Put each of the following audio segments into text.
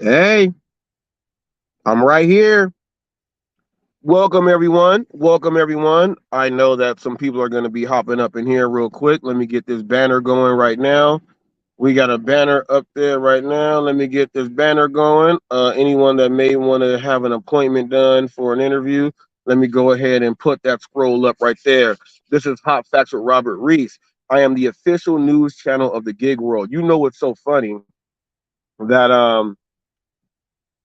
Hey, I'm right here. Welcome, everyone. Welcome, everyone. I know that some people are going to be hopping up in here real quick. Let me get this banner going right now. We got a banner up there right now. Let me get this banner going. Anyone that may want to have an appointment done for an interview, let me go ahead and put that scroll up right there. This is Hot Facts with Robert Reese. I am the official news channel of the gig world. You know what's so funny? That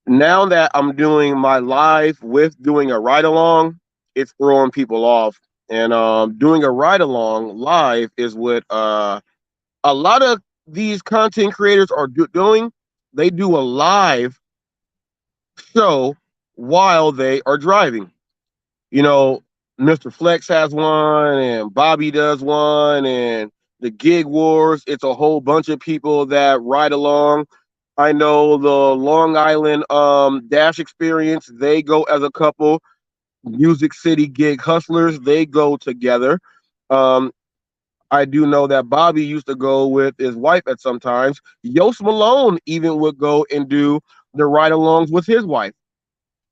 now that I'm doing my live with doing a ride along, it's throwing people off. And doing a ride along live is what a lot of these content creators are doing. They do a live show while they are driving. You know, Mr. Flex has one, and Bobby does one, and the Gig Wars. It's a whole bunch of people that ride along. I know the Long Island Dash Experience. They go as a couple. Music City Gig Hustlers. They go together. Um, I do know that Bobby used to go with his wife at sometimes. Yost Malone even would go and do the ride-alongs with his wife,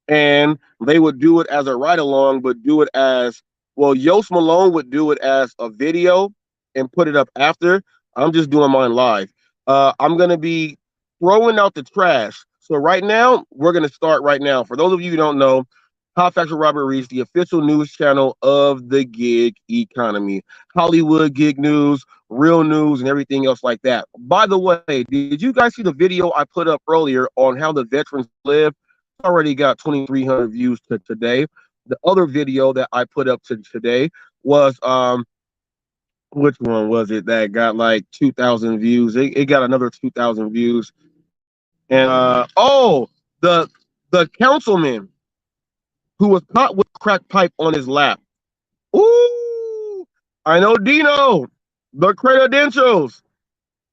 and they would do it as a ride along, but do it as well. Yost Malone would do it as a video and put it up after. I'm just doing mine live. I'm gonna be throwing out the trash. So right now, we're gonna start right now. For those of you who don't know, Hot Facts with Robert Reese, the official news channel of the gig economy, Hollywood gig news, real news, and everything else like that. By the way, did you guys see the video I put up earlier on how the veterans live? Already got 2,300 views to today. The other video that I put up to today was which one was it that got like 2,000 views? It got another 2,000 views. And the councilman who was caught with crack pipe on his lap. Ooh, I know Dino, the credentials.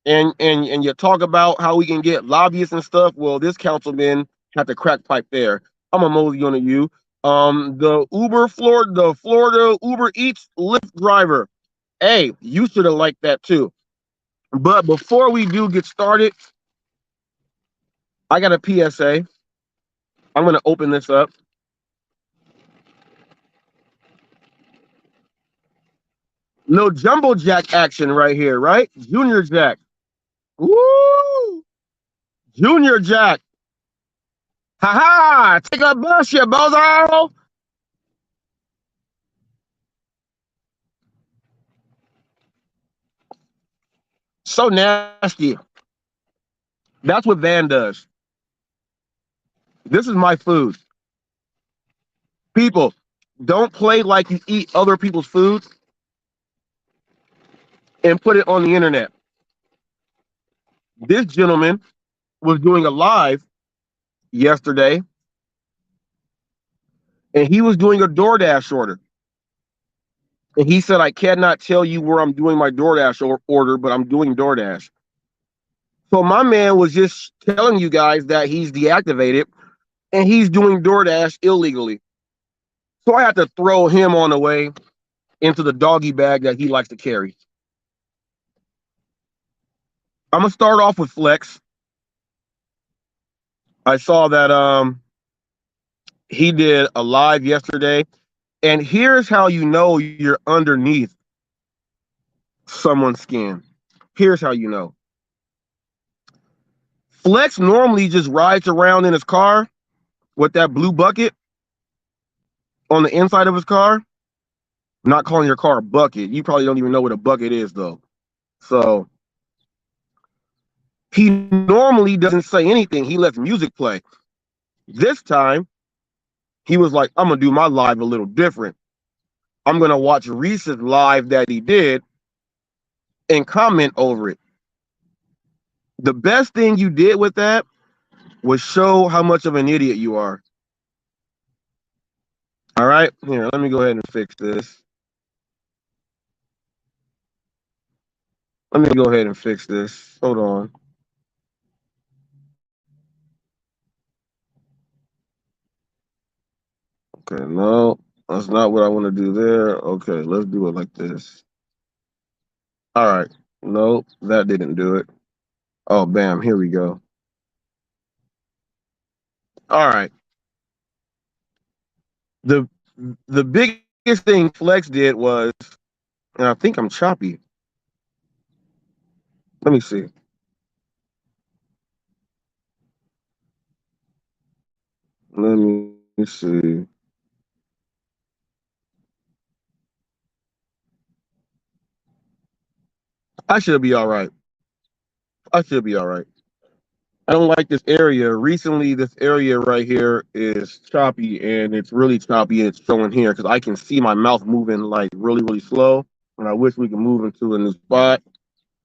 And you talk about how we can get lobbyists and stuff. Well, this councilman had the crack pipe there. I'm a mosey on to you. The Florida Uber Eats Lyft driver. Hey, you should have liked that too. But before we do get started, I got a PSA. I'm gonna open this up. No jumbo jack action right here, right? Junior Jack. Woo! Junior Jack. Ha ha! Take a bus, you bozo! So nasty. That's what Van does. This is my food. People, don't play like you eat other people's food and put it on the internet. This gentleman was doing a live yesterday, and he was doing a DoorDash order. And he said, I cannot tell you where I'm doing my DoorDash order, but I'm doing DoorDash. So my man was just telling you guys that he's deactivated and he's doing DoorDash illegally. So I had to throw him on the way into the doggy bag that he likes to carry. I'm gonna start off with Flex. I saw that he did a live yesterday, and here's how you know you're underneath someone's skin. Here's how you know. Flex normally just rides around in his car with that blue bucket on the inside of his car. I'm not calling your car a bucket. You probably don't even know what a bucket is, though. So he normally doesn't say anything. He lets music play. This time, he was like, I'm going to do my live a little different. I'm going to watch Reese's live that he did and comment over it. The best thing you did with that was show how much of an idiot you are. All right, here, let me go ahead and fix this. Let me go ahead and fix this. Hold on. Okay, no, that's not what I want to do there. Okay, let's do it like this. All right. No, that didn't do it. Oh, bam, here we go. All right. The the biggest thing Flex did was, and I think I'm choppy. Let me see. Let me see. I should be all right. I should be all right. I don't like this area. Recently, this area right here is choppy, and it's really choppy, and it's showing here because I can see my mouth moving like really, really slow. And I wish we could move into a new spot.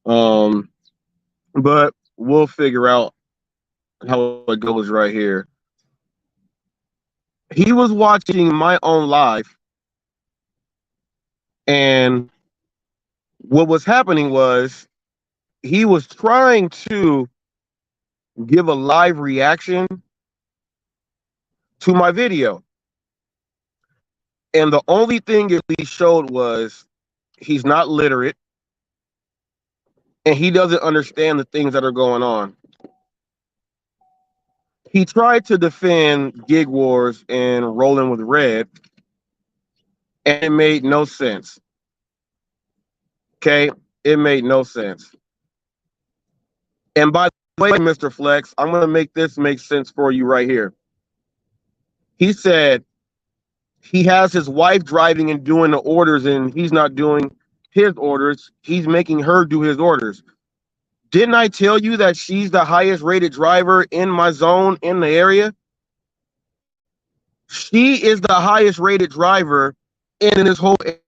Um, but we'll figure out how it goes right here. He was watching my own live, and what was happening was he was trying to give a live reaction to my video. And the only thing he showed was he's not literate and he doesn't understand the things that are going on. He tried to defend Gig Wars and Rolling with Red, and it made no sense. Okay? It made no sense. And by the way, Mr. Flex, I'm going to make this make sense for you right here. He said he has his wife driving and doing the orders, and he's not doing his orders. He's making her do his orders. Didn't I tell you that she's the highest rated driver in my zone in the area? She is the highest rated driver in this whole area.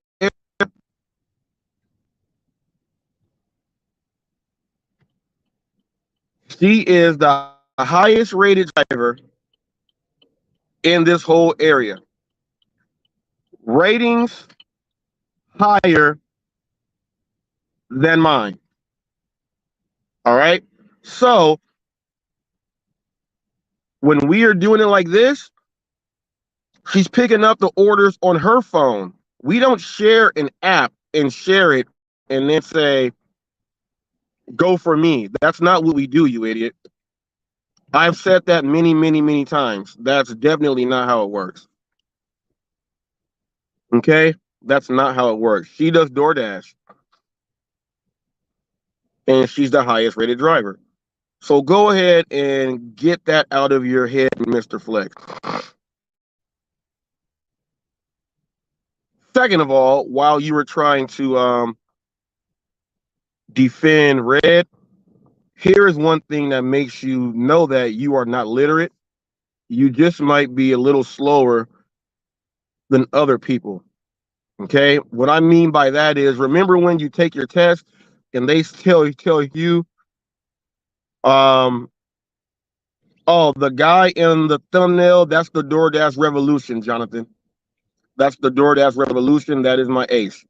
She is the highest rated driver in this whole area. Ratings higher than mine. All right. So when we are doing it like this, she's picking up the orders on her phone. We don't share an app and share it and then say, go for me. That's not what we do, you idiot. I've said that many, many, many times. That's definitely not how it works. Okay? That's not how it works. She does DoorDash, and she's the highest rated driver. So go ahead and get that out of your head, Mr. Flex. Second of all, while you were trying to defend Red, here is one thing that makes you know that you are not literate. You just might be a little slower than other people. Okay, what I mean by that is, remember when you take your test and they tell you, oh, the guy in the thumbnail, that's the DoorDash revolution, Jonathan. That's the DoorDash revolution. That is my ace.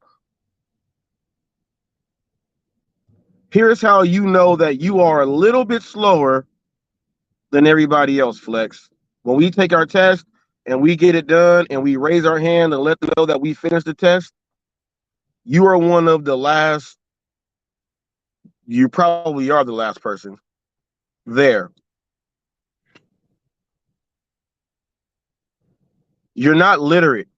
Here's how you know that you are a little bit slower than everybody else, Flex. When we take our test and we get it done and we raise our hand and let them know that we finished the test, you are one of the last. You probably are the last person there. You're not literate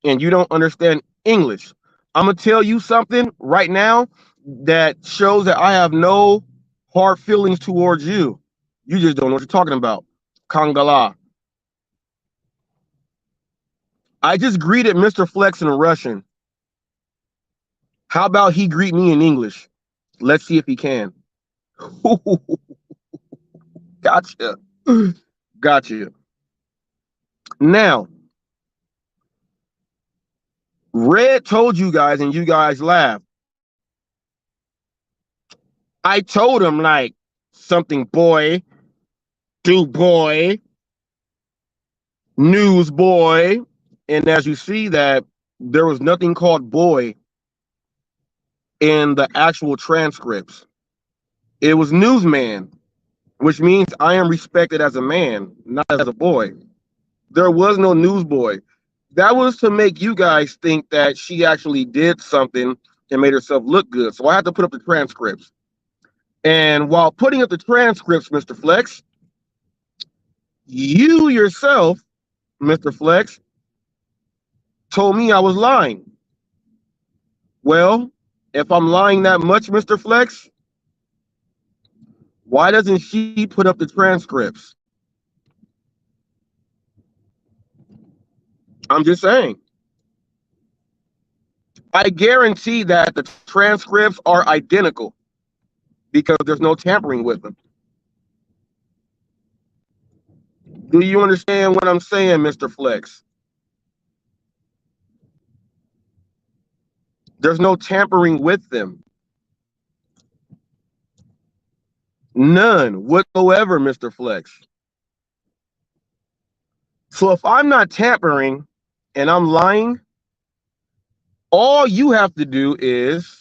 and you don't understand English. I'm going to tell you something right now that shows that I have no hard feelings towards you. You just don't know what you're talking about. Kangala. I just greeted Mr. Flex in Russian. How about he greet me in English? Let's see if he can. Gotcha. Gotcha. Now, Red told you guys and you guys laughed. I told him like something boy, do boy, news boy. And as you see that there was nothing called boy in the actual transcripts. It was newsman, which means I am respected as a man, not as a boy. There was no newsboy. That was to make you guys think that she actually did something and made herself look good. So I had to put up the transcripts. And while putting up the transcripts, Mr. Flex, You yourself, Mr. Flex, told me I was lying. Well, if I'm lying that much, Mr. Flex, why doesn't she put up the transcripts? I'm just saying. I guarantee that the transcripts are identical because there's no tampering with them. Do you understand what I'm saying, Mr. Flex? There's no tampering with them. None whatsoever, Mr. Flex. So if I'm not tampering and I'm lying, all you have to do is,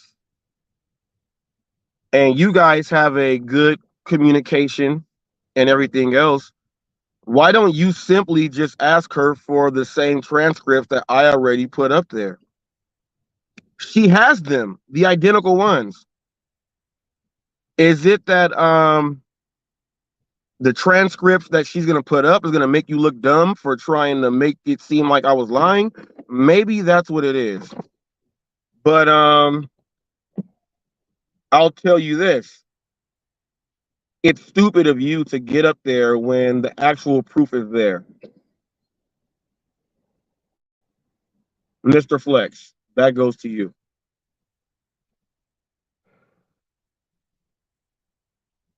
and you guys have a good communication and everything else, why don't you simply just ask her for the same transcripts that I already put up there? She has them, the identical ones. Is it that the transcripts that she's going to put up is going to make you look dumb for trying to make it seem like I was lying? Maybe that's what it is. But I'll tell you this. It's stupid of you to get up there when the actual proof is there. Mr. Flex, that goes to you.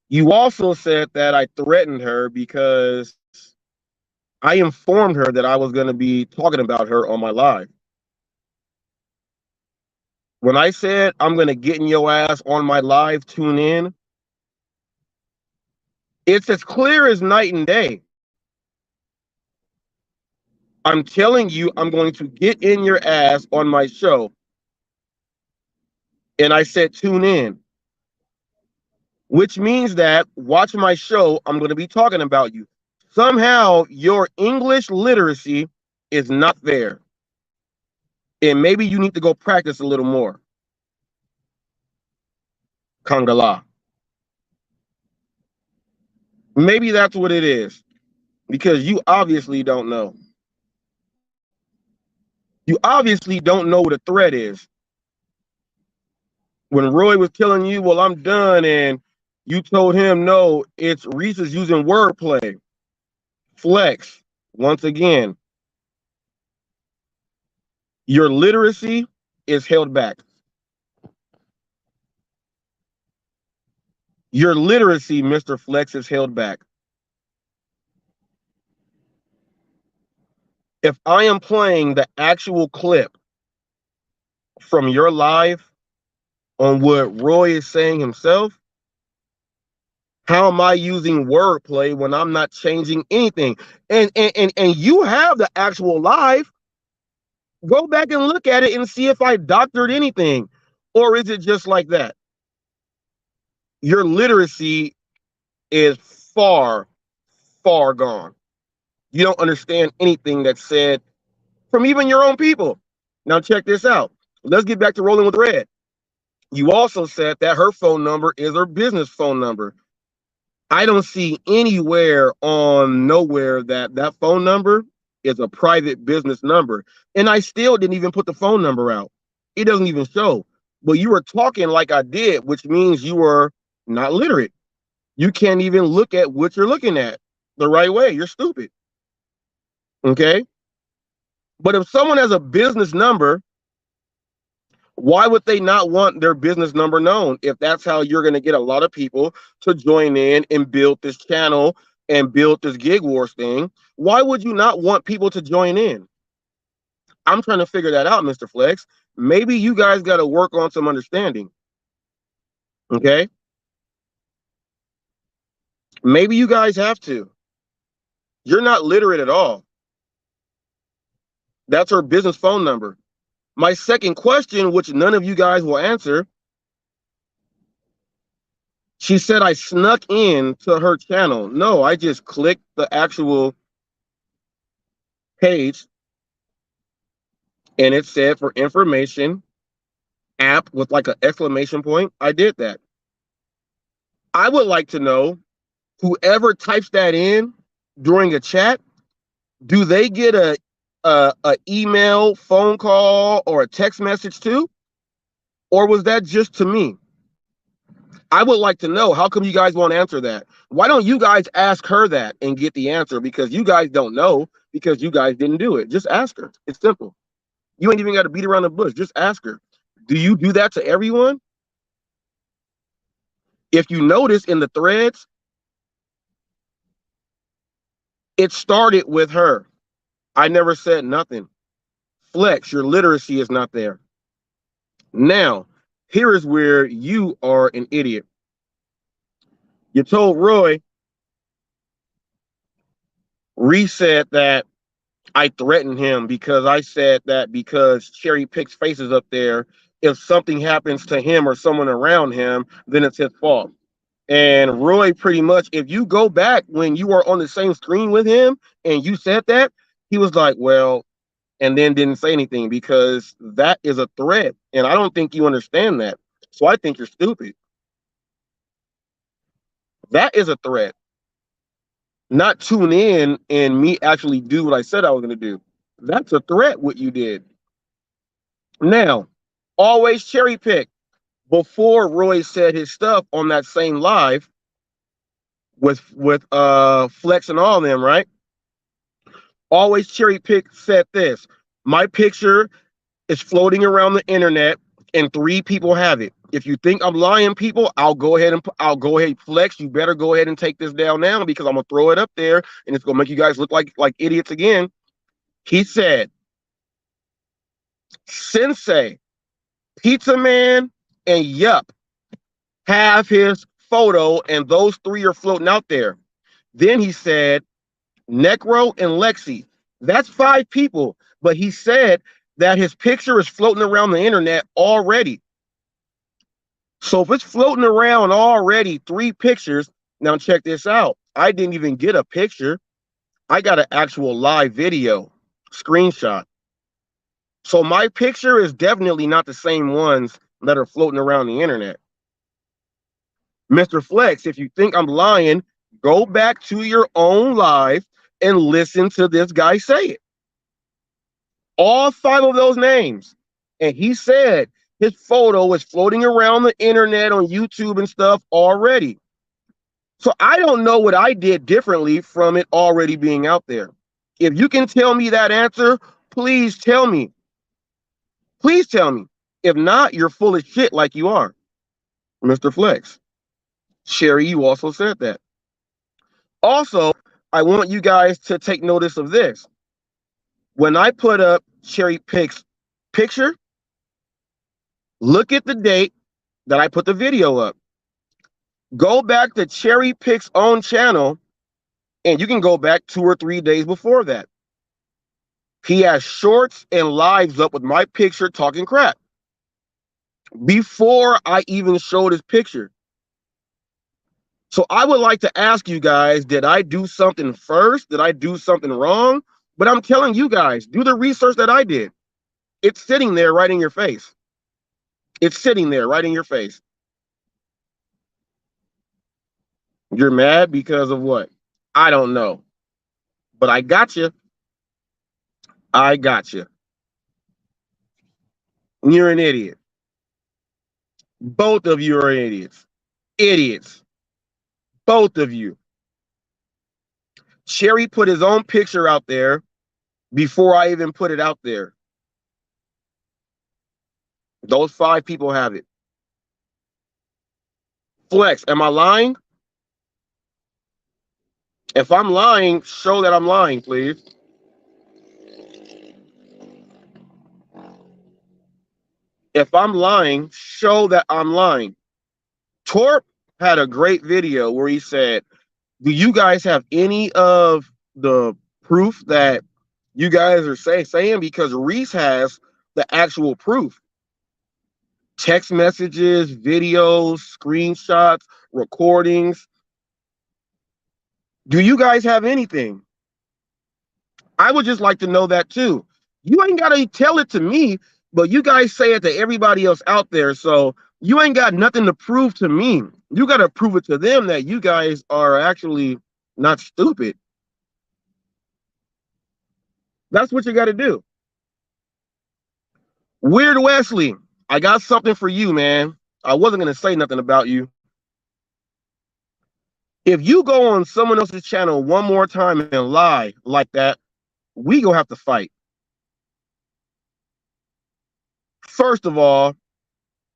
You also said that I threatened her because I informed her that I was going to be talking about her on my live. When I said I'm going to get in your ass on my live, tune in, it's as clear as night and day. I'm telling you, I'm going to get in your ass on my show. And I said, tune in, which means that watch my show. I'm going to be talking about you. Somehow your English literacy is not there. And maybe you need to go practice a little more. Kangala. Maybe that's what it is. Because you obviously don't know. You obviously don't know what a threat is. When Roy was telling you, well, I'm done, and you told him, no, it's Reese's using wordplay. Flex, once again, your literacy is held back. Your literacy, Mr. Flex, is held back. If I am playing the actual clip from your live on what Roy is saying himself, how am I using wordplay when I'm not changing anything? And you have the actual live. Go back and look at it and see if I doctored anything. Or is it just like that? Your literacy is far, far gone. You don't understand anything that's said from even your own people. Now check this out. Let's get back to rolling with red. You also said that her phone number is her business phone number. I don't see anywhere on nowhere that that phone number is a private business number. And I still didn't even put the phone number out. It doesn't even show. But you were talking like I did, which means you were not literate. You can't even look at what you're looking at the right way. You're stupid. Okay? But if someone has a business number, why would they not want their business number known if that's how you're going to get a lot of people to join in and build this channel and build this gig wars thing? Why would you not want people to join in? I'm trying to figure that out, Mr. Flex. Maybe you guys got to work on some understanding. Okay? Maybe you guys have to. You're not literate at all. That's her business phone number. My second question, which none of you guys will answer, she said I snuck in to her channel. No, I just clicked the actual page and it said for information, app with like an exclamation point. I did that. I would like to know, whoever types that in, during a chat, do they get a email, phone call, or a text message too? Or was that just to me? I would like to know, how come you guys won't answer that? Why don't you guys ask her that and get the answer? Because you guys don't know, because you guys didn't do it. Just ask her. It's simple. You ain't even got to beat around the bush. Just ask her. Do you do that to everyone? If you notice in the threads, it started with her. I never said nothing. Flex, your literacy is not there. Now, here is where you are an idiot. You told Roy, said that I threatened him because I said that because Cherry Pick's face is up there, if something happens to him or someone around him, then it's his fault. And Roy, pretty much, if you go back when you were on the same screen with him and you said that, he was like, well, and then didn't say anything, because that is a threat. And I don't think you understand that. So I think you're stupid. That is a threat. Not tune in and me actually do what I said I was going to do. That's a threat, what you did. Now, always cherry pick. Before Roy said his stuff on that same live with Flex and all of them, right? Always cherry pick said this. My picture is floating around the internet and 3 people have it. If you think I'm lying, people, I'll go ahead, Flex. You better go ahead and take this down now, because I'm gonna throw it up there and it's gonna make you guys look like idiots again. He said, Sensei, Pizza Man, and Yup have his photo, and those 3 are floating out there. Then he said, Necro and Lexi. That's 5 people, but he said that his picture is floating around the internet already. So if it's floating around already, 3 pictures, now check this out. I didn't even get a picture. I got an actual live video screenshot. So my picture is definitely not the same ones that are floating around the internet. Mr. Flex, if you think I'm lying, go back to your own live and listen to this guy say it. All 5 of those names. And he said his photo is floating around the internet on YouTube and stuff already. So I don't know what I did differently from it already being out there. If you can tell me that answer, please tell me. Please tell me. If not, you're full of shit like you are, Mr. Flex. Sherry, you also said that. Also, I want you guys to take notice of this. When I put up Cherry Pick's picture, look at the date that I put the video up. Go back to Cherry Pick's own channel, and you can go back 2 or 3 days before that. He has shorts and lives up with my picture talking crap. Before I even showed his picture. So I would like to ask you guys, did I do something first? Did I do something wrong? But I'm telling you guys, do the research that I did. It's sitting there right in your face. It's sitting there right in your face. You're mad because of what? I don't know. But I got you. I got you. You're an idiot. Both of you are idiots. Idiots. Both of you. Cherry put his own picture out there before I even put it out there. Those 5 people have it. Flex, am I lying? If I'm lying, show that I'm lying, please. If I'm lying, show that I'm lying. Torp had a great video where he said, do you guys have any of the proof that you guys are saying? Because Reese has the actual proof. Text messages, videos, screenshots, recordings. Do you guys have anything? I would just like to know that too. You ain't got to tell it to me, but you guys say it to everybody else out there. So you ain't got nothing to prove to me. You got to prove it to them that you guys are actually not stupid. That's what you got to do. Weird Wesley, I got something for you, man. I wasn't going to say nothing about you. If you go on someone else's channel one more time and lie like that, we gonna have to fight. First of all,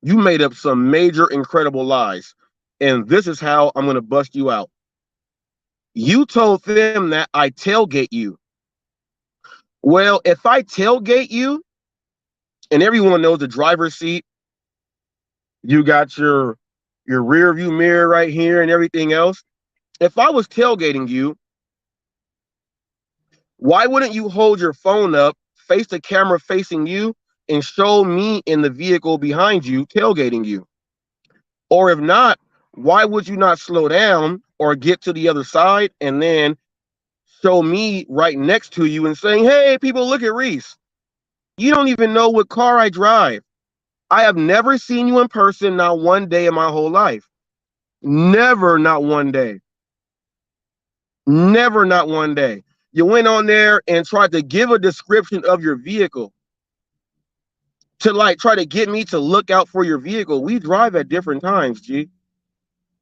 you made up some major incredible lies, and this is how I'm gonna bust you out. You told them that I tailgate you. Well, if I tailgate you, and everyone knows the driver's seat, you got your rear view mirror right here and everything else. If I was tailgating you, why wouldn't you hold your phone up, face the camera facing you, and show me in the vehicle behind you tailgating you? Or if not, why would you not slow down or get to the other side and then show me right next to you and saying, hey, people, look at Reese. You don't even know what car I drive. I have never seen you in person, not one day in my whole life. Never, not one day. Never, not one day. You went on there and tried to give a description of your vehicle to like try to get me to look out for your vehicle. We drive at different times, G.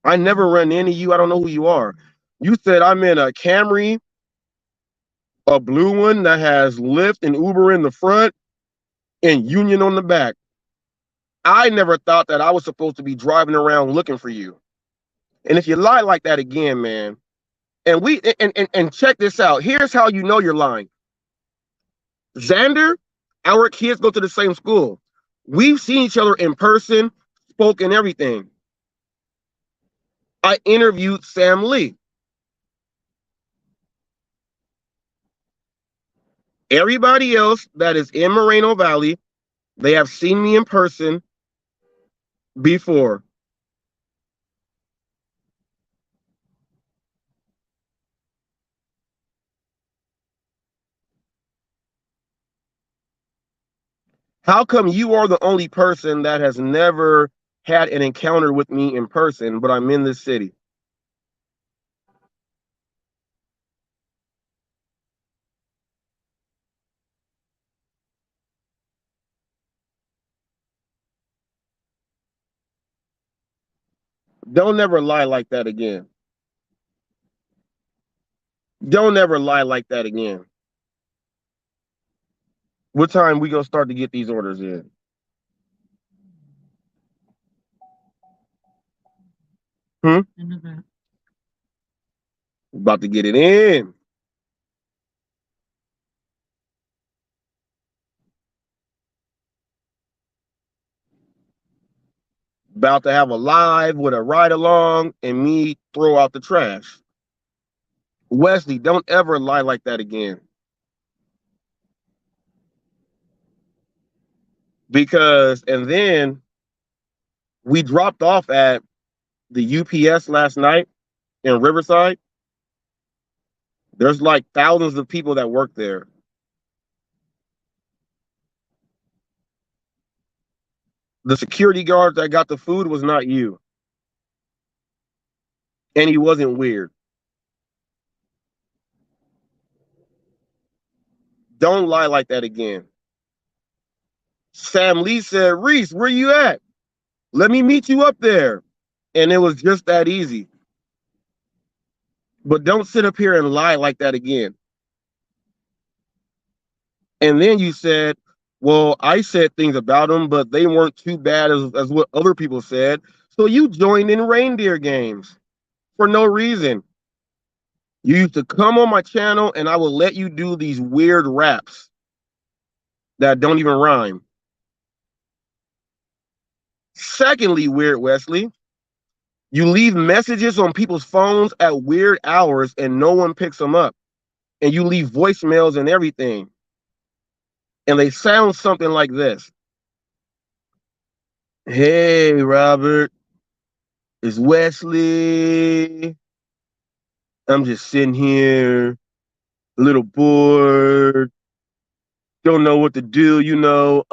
I never run into you. I don't know who you are. You said I'm in a Camry, a blue one that has Lyft and Uber in the front and Union on the back. I never thought that I was supposed to be driving around looking for you. And if you lie like that again, man, and check this out. Here's how you know you're lying. Xander, our kids go to the same school. We've seen each other in person, spoken everything. I interviewed Sam Lee. Everybody else that is in Moreno Valley, they have seen me in person before. How come you are the only person that has never had an encounter with me in person, but I'm in this city? Don't ever lie like that again. Don't ever lie like that again. What time we gonna start to get these orders in? Hmm? About to get it in. About to have a live with a ride along and me throw out the trash. Wesley, don't ever lie like that again. Because, and then we dropped off at the UPS last night in Riverside. There's like thousands of people that work there. The security guard that got the food was not you. And he wasn't weird. Don't lie like that again. Sam Lee said, Reese, where you at? Let me meet you up there. And it was just that easy. But don't sit up here and lie like that again. And then you said, well, I said things about them, but they weren't too bad as what other people said. So you joined in reindeer games for no reason. You used to come on my channel and I will let you do these weird raps that don't even rhyme. Secondly, Weird Wesley, you leave messages on people's phones at weird hours and no one picks them up. And you leave voicemails and everything. And they sound something like this. Hey, Robert, it's Wesley. I'm just sitting here, a little bored, don't know what to do, you know.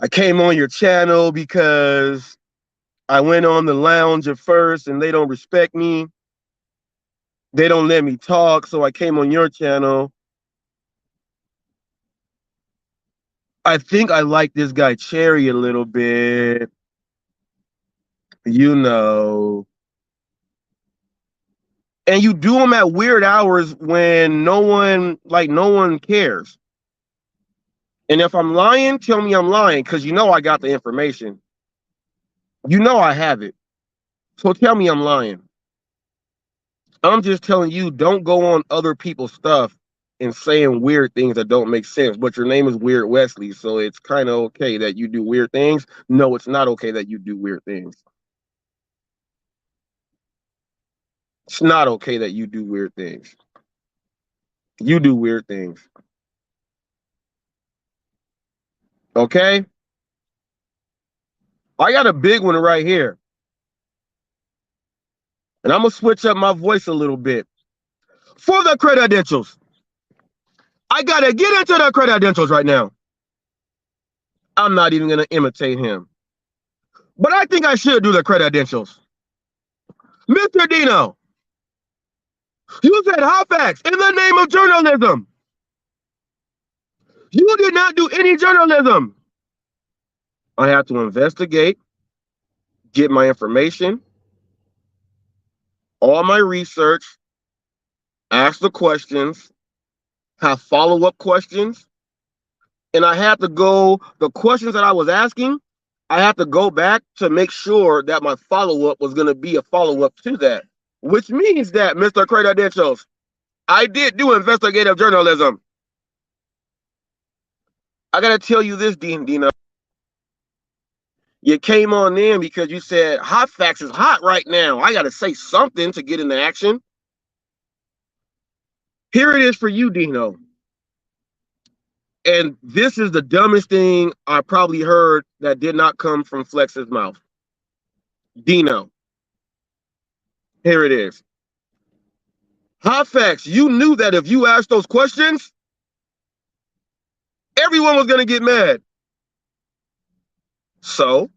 I came on your channel because I went on the lounge at first and they don't respect me. They don't let me talk, so I came on your channel. I think I like this guy Cherry a little bit. You know. And you do them at weird hours when no one cares. And if I'm lying, tell me I'm lying, because you know I got the information. You know I have it. So tell me I'm lying. I'm just telling you, don't go on other people's stuff and saying weird things that don't make sense. But your name is Weird Wesley, so it's kind of okay that you do weird things. No, it's not okay that you do weird things. It's not okay that you do weird things. You do weird things. Okay? I got a big one right here. And I'm going to switch up my voice a little bit. For the credentials. I got to get into the credentials right now. I'm not even going to imitate him. But I think I should do the credentials. Mr. Dino, you said HotFacts in the name of journalism. You did not do any journalism. I have to investigate, get my information, all my research, ask the questions, have follow-up questions, and I had to go, the questions that I was asking, I had to go back to make sure that my follow-up was going to be a follow-up to that, which means that, Mr. Credentials, I did do investigative journalism. I got to tell you this, Dino. You came on in because you said HotFacts is hot right now. I got to say something to get into action. Here it is for you, Dino. And this is the dumbest thing I probably heard that did not come from Flex's mouth. Dino, here it is. HotFacts, you knew that if you asked those questions, everyone was going to get mad. So,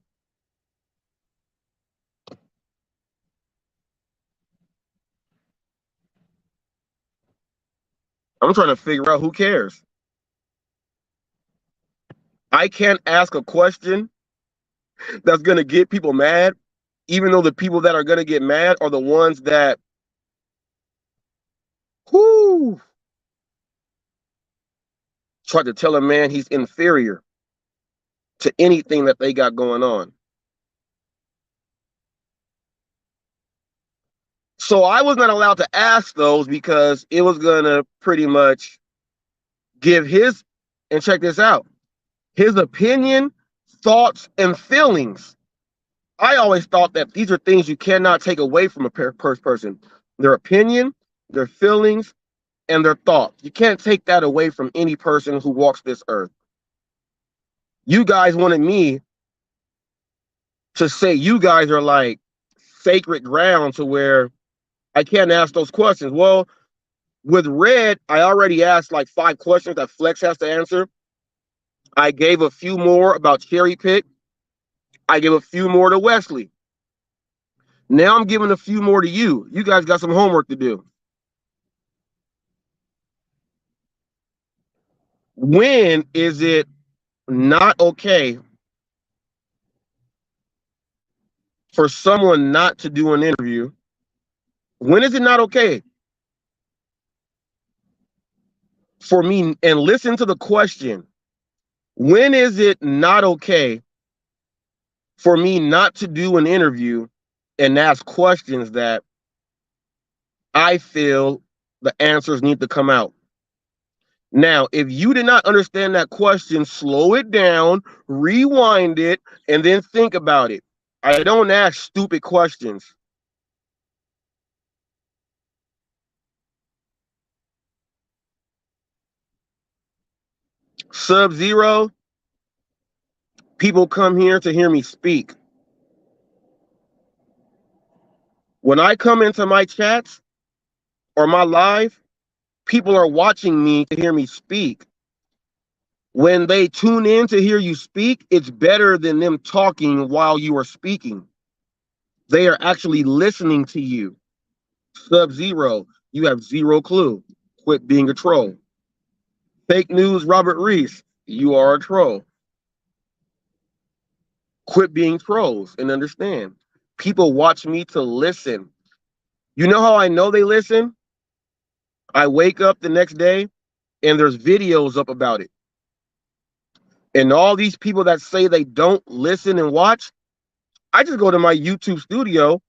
I'm trying to figure out who cares. I can't ask a question that's going to get people mad, even though the people that are going to get mad are the ones that, tried to tell a man he's inferior to anything that they got going on. So I was not allowed to ask those because it was going to pretty much give his, and check this out, his opinion, thoughts, and feelings. I always thought that these are things you cannot take away from a person. Their opinion, their feelings, and their thoughts. You can't take that away from any person who walks this earth. You guys wanted me to say you guys are like sacred ground to where I can't ask those questions. Well, with Red, I already asked like 5 questions that Flex has to answer. I gave a few more about Cherry Pick. I gave a few more to Wesley. Now I'm giving a few more to you. You guys got some homework to do. When is it not okay for someone not to do an interview? When is it not okay for me? And listen to the question. When is it not okay for me not to do an interview and ask questions that I feel the answers need to come out? Now, if you did not understand that question, slow it down, rewind it, and then think about it. I don't ask stupid questions. Sub-Zero, people come here to hear me speak. When I come into my chats or my live, people are watching me to hear me speak. When they tune in to hear you speak, it's better than them talking while you are speaking. They are actually listening to you. Sub-Zero, You have zero clue. Quit being a troll. Fake news, Robert Reese. You are a troll. Quit being trolls and understand. People watch me to listen. You know how I know they listen? I wake up the next day and there's videos up about it. And all these people that say they don't listen and watch, I just go to my YouTube studio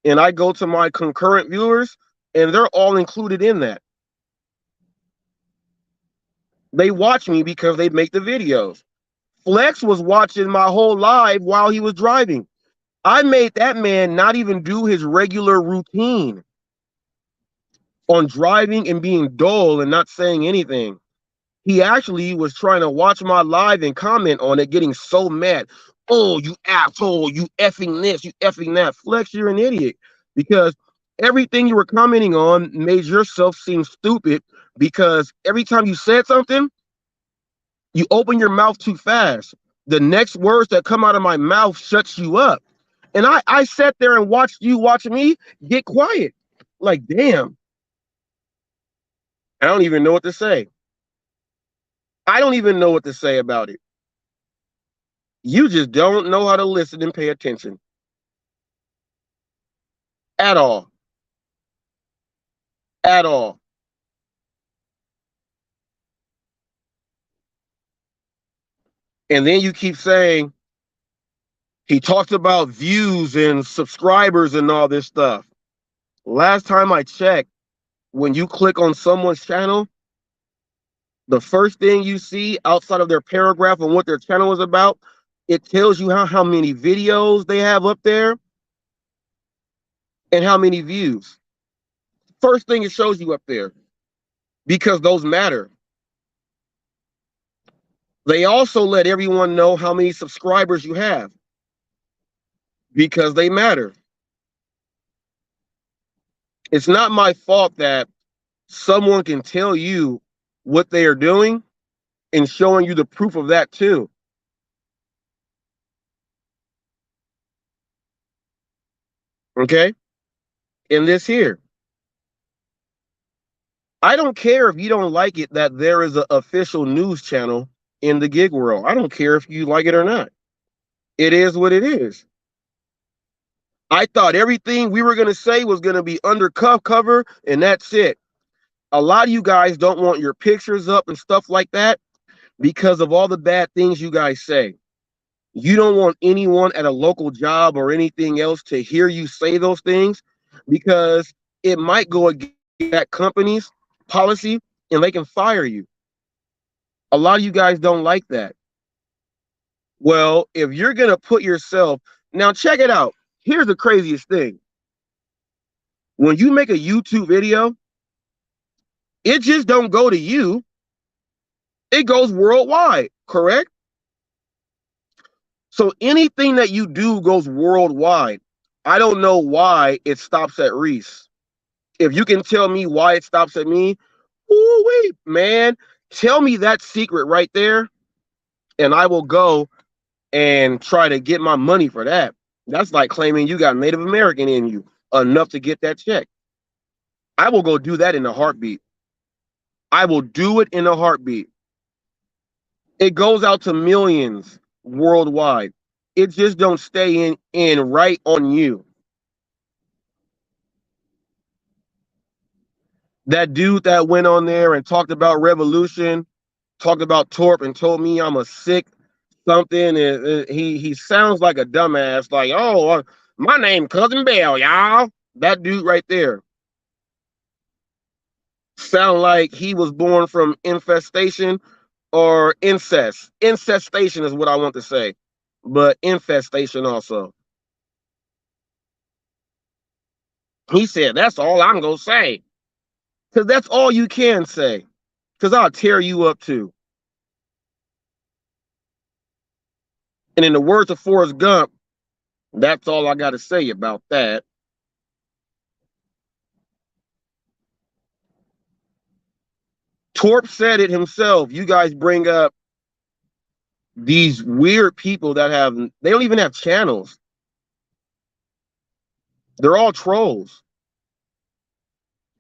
and I go to my concurrent viewers and they're all included in that. They watch me because they make the videos. Flex was watching my whole live while he was driving. I made that man not even do his regular routine on driving and being dull and not saying anything. He actually was trying to watch my live and comment on it, getting so mad. Oh, you asshole, you effing this, you effing that. Flex, you're an idiot. Because everything you were commenting on made yourself seem stupid because every time you said something, you open your mouth too fast. The next words that come out of my mouth shuts you up. And I sat there and watched you watch me get quiet. Like, damn. I don't even know what to say. I don't even know what to say about it. You just don't know how to listen and pay attention. At all. At all. And then you keep saying, he talks about views and subscribers and all this stuff. Last time I checked, when you click on someone's channel, the first thing you see outside of their paragraph on what their channel is about, it tells you how many videos they have up there and how many views. First thing it shows you up there, because those matter. They also let everyone know how many subscribers you have, because they matter. It's not my fault that someone can tell you what they are doing and showing you the proof of that too. Okay? In this here, I don't care if you don't like it that there is an official news channel in the gig world. I don't care if you like it or not. It is what it is. I thought everything we were going to say was going to be under cover, and that's it. A lot of you guys don't want your pictures up and stuff like that because of all the bad things you guys say. You don't want anyone at a local job or anything else to hear you say those things because it might go against that company's policy and they can fire you. A lot of you guys don't like that. Well, if you're going to put yourself, now check it out. Here's the craziest thing. When you make a YouTube video, it just don't go to you. It goes worldwide, correct? So anything that you do goes worldwide. I don't know why it stops at Reese. If you can tell me why it stops at me, wait, man, tell me that secret right there, and I will go and try to get my money for that. That's like claiming you got Native American in you enough to get that check. I will go do that in a heartbeat. I will do it in a heartbeat. It goes out to millions worldwide. It just don't stay in right on you. That dude that went on there and talked about revolution, talked about Torp, and told me I'm a sick something. And he sounds like a dumbass. Like, oh, my name Cousin Bell, y'all. That dude right there sound like he was born from infestation or incest. Incestation is what I want to say, but infestation also. He said, that's all I'm going to say. Because that's all you can say. Because I'll tear you up too. And in the words of Forrest Gump, that's all I got to say about that. Torp said it himself. You guys bring up these weird people that they don't even have channels. They're all trolls.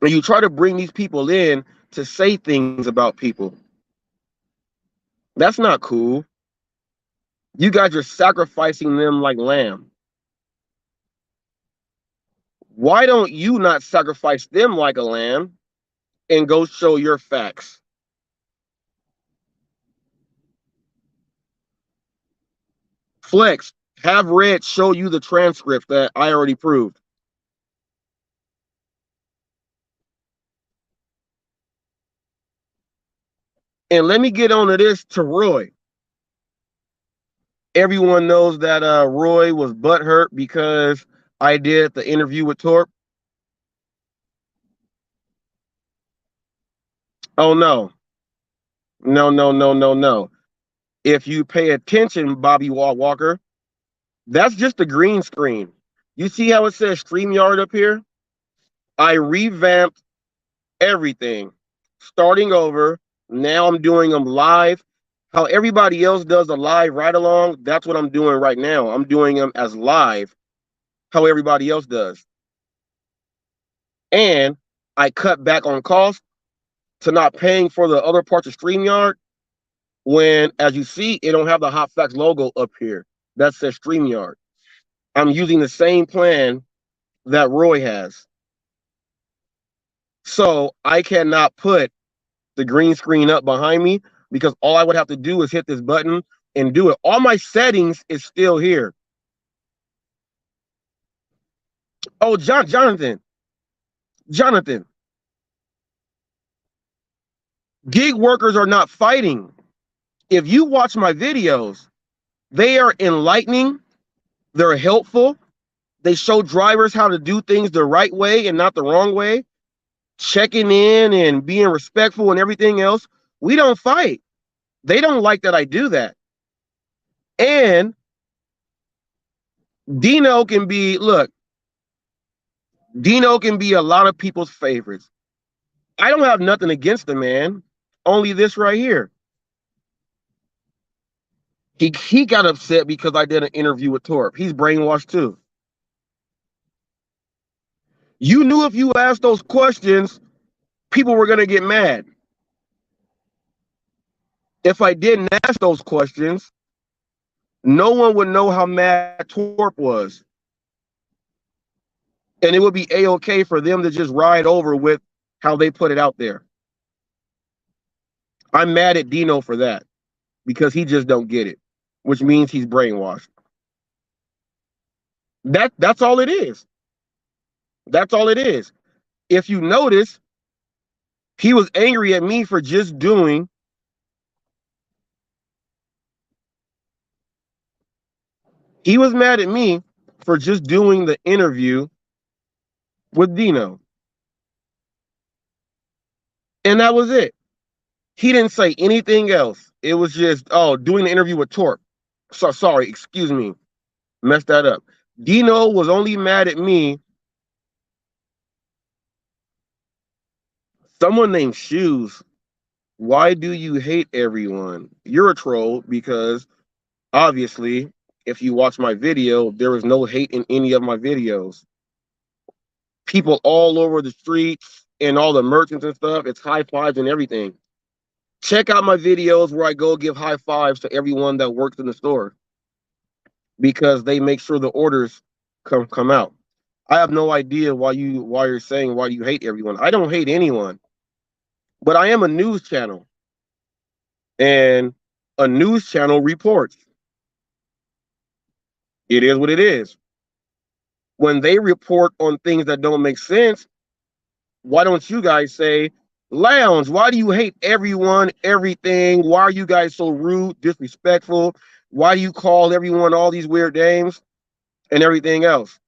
And you try to bring these people in to say things about people. That's not cool. You guys are sacrificing them like lamb. Why don't you not sacrifice them like a lamb and go show your facts? Flex, have Red show you the transcript that I already proved. And let me get on to this to Roy. Everyone knows that Roy was butthurt because I did the interview with Torp. Oh no. No, no, no, no, no. If you pay attention, Bobby Walker, that's just a green screen. You see how it says StreamYard up here? I revamped everything, starting over. Now I'm doing them live. How everybody else does a live ride along, that's what I'm doing right now. I'm doing them as live, how everybody else does. And I cut back on cost to not paying for the other parts of StreamYard when, as you see, it don't have the HotFacts logo up here. That says StreamYard. I'm using the same plan that Roy has. So I cannot put the green screen up behind me because all I would have to do is hit this button and do it. All my settings is still here. Oh, Jonathan, gig workers are not fighting. If you watch my videos, they are enlightening. They're helpful. They show drivers how to do things the right way and not the wrong way, checking in and being respectful and everything else. We don't fight. They don't like that I do that. And Dino can be, look, Dino can be a lot of people's favorites. I don't have nothing against the man, only this right here. He got upset because I did an interview with Torp. He's brainwashed too. You knew if you asked those questions, people were going to get mad. If I didn't ask those questions, no one would know how mad Torp was. And it would be A-okay for them to just ride over with how they put it out there. I'm mad at Dino for that because he just don't get it, which means he's brainwashed. That's all it is. That's all it is. If you notice, he was angry at me for just doing he was mad at me for just doing the interview with Dino. And that was it. He didn't say anything else. It was just, oh, doing the interview with Torp. So sorry, excuse me. Messed that up. Dino was only mad at me. Someone named Shoes. Why do you hate everyone? You're a troll because obviously, if you watch my video, there was no hate in any of my videos. People all over the streets and all the merchants and stuff, it's high fives and everything. Check out my videos where I go give high fives to everyone that works in the store because they make sure the orders come out. I have no idea why you're saying why you hate everyone. I don't hate anyone. But I am a news channel. And a news channel reports. It is what it is. When they report on things that don't make sense, why don't you guys say, Lounge, why do you hate everyone, everything? Why are you guys so rude, disrespectful? Why do you call everyone all these weird names and everything else?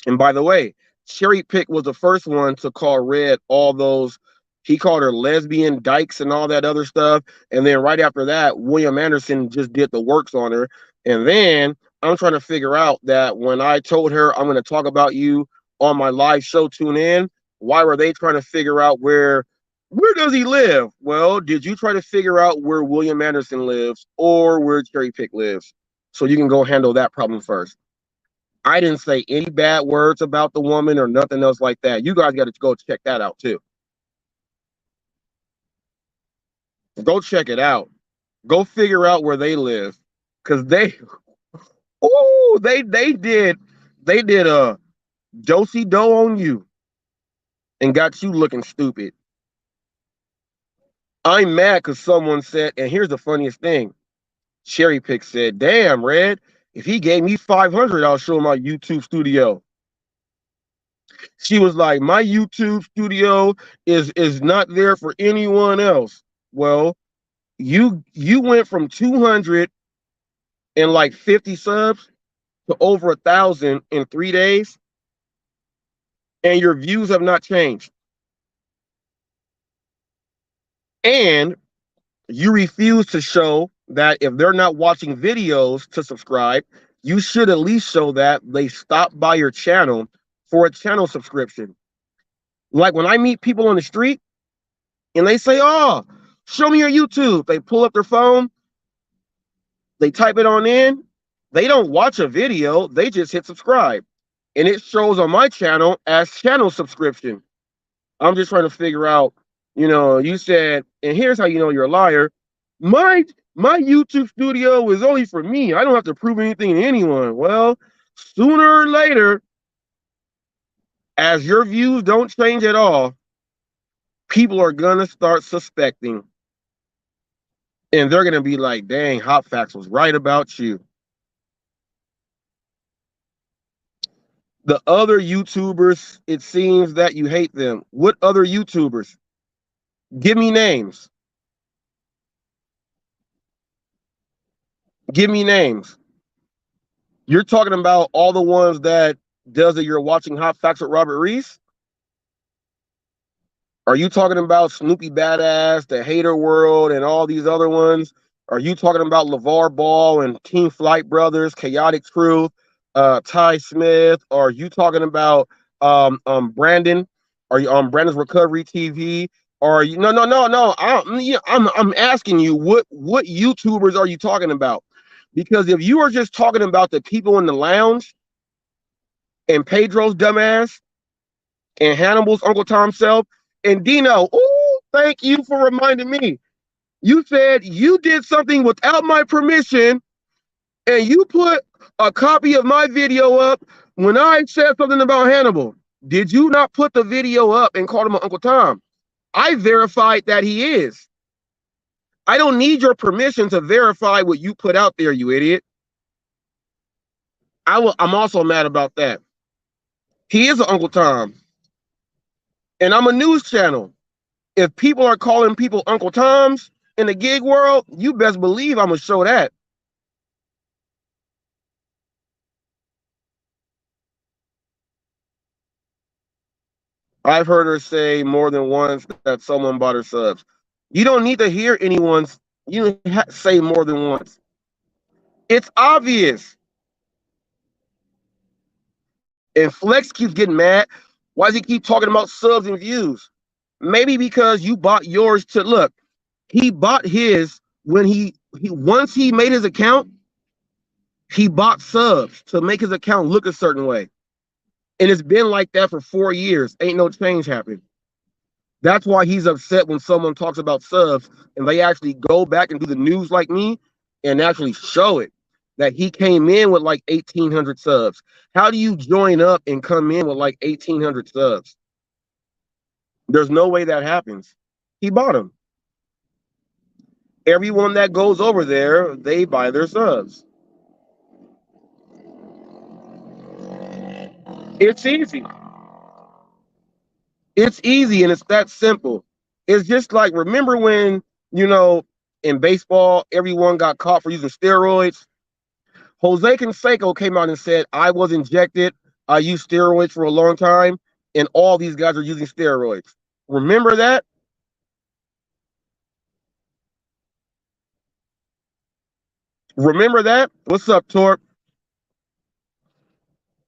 And by the way, Cherry Pick was the first one to call Red all those. He called her lesbian dykes and all that other stuff. And then right after that, William Anderson just did the works on her. And then I'm trying to figure out that when I told her I'm going to talk about you on my live show, Tune In, why were they trying to figure out where does he live? Well, did you try to figure out where William Anderson lives or where Cherry Pick lives? So you can go handle that problem first. I didn't say any bad words about the woman or nothing else like that. You guys got to go check that out too. Go check it out. Go figure out where they live, cause they did a dosey do on you and got you looking stupid. I'm mad because someone said, and here's the funniest thing. Cherry Pick said, "Damn, Red, if he gave me 500, I'll show my YouTube studio." She was like, "My YouTube studio is not there for anyone else." Well, you went from 250 subs to over 1,000 in 3 days, and your views have not changed. And you refuse to show that if they're not watching videos to subscribe, you should at least show that they stopped by your channel for a channel subscription. Like when I meet people on the street and they say, "Oh, show me your YouTube." They pull up their phone, they type it on in, they don't watch a video, they just hit subscribe. And it shows on my channel as channel subscription. I'm just trying to figure out, you said, and here's how you know you're a liar. My my YouTube studio is only for me. I don't have to prove anything to anyone. Well, sooner or later, as your views don't change at all, people are gonna start suspecting. And they're gonna be like, "Dang, HotFacts was right about you." The other YouTubers, it seems that you hate them. What other YouTubers? Give me names. Give me names. You're talking about all the ones that does that you're watching HotFacts with Robert Reese? Are you talking about Snoopy Badass, the Hater World, and all these other ones? Are you talking about LeVar Ball and Team Flight Brothers, Chaotic Truth, Ty Smith? Are you talking about Brandon? Are you on Brandon's Recovery TV? Or are you no? I'm asking you what YouTubers are you talking about? Because if you are just talking about the people in the lounge and Pedro's dumbass and Hannibal's Uncle Tom self and Dino, ooh, thank you for reminding me. You said you did something without my permission and you put a copy of my video up when I said something about Hannibal. Did you not put the video up and call him Uncle Tom? I verified that he is. I don't need your permission to verify what you put out there, you idiot. I'm also mad about that. He is an Uncle Tom. And I'm a news channel. If people are calling people Uncle Toms in the gig world, you best believe I'm going to show that. I've heard her say more than once that someone bought her subs. You don't need to hear anyone's, say more than once. It's obvious. And Flex keeps getting mad. Why does he keep talking about subs and views? Maybe because you bought yours to look. He bought his when he once he made his account, he bought subs to make his account look a certain way. And it's been like that for 4 years. Ain't no change happened. That's why he's upset when someone talks about subs and they actually go back and do the news like me and actually show it that he came in with like 1,800 subs. How do you join up and come in with like 1,800 subs? There's no way that happens. He bought them. Everyone that goes over there, they buy their subs. It's easy. It's easy and it's that simple. It's just like, remember when, in baseball, everyone got caught for using steroids? Jose Canseco came out and said, "I was injected. I used steroids for a long time, and all these guys are using steroids." Remember that? Remember that? What's up, Torp?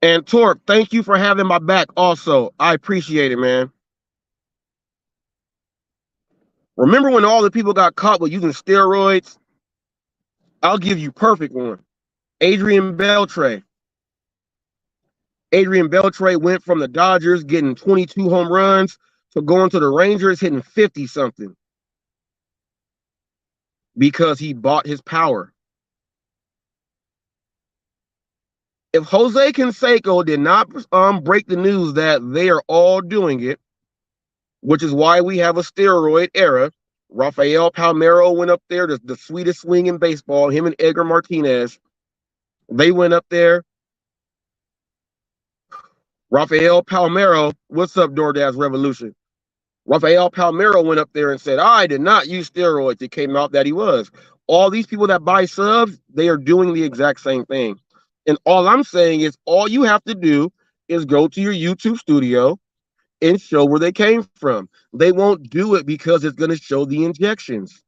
And Torp, thank you for having my back also. I appreciate it, man. Remember when all the people got caught with using steroids? I'll give you perfect one. Adrian Beltre. Adrian Beltre went from the Dodgers getting 22 home runs to going to the Rangers hitting 50 something because he bought his power. If Jose Canseco did not break the news that they are all doing it, which is why we have a steroid era. Rafael Palmeiro went up there, the sweetest swing in baseball. Him and Edgar Martinez, they went up there. Rafael Palmeiro, what's up, DoorDash Revolution? Rafael Palmeiro went up there and said, I did not use steroids. It came out that he was. All these people that buy subs, they are doing the exact same thing. And all I'm saying is all you have to do is go to your YouTube studio and show where they came from. They won't do it because it's going to show the injections.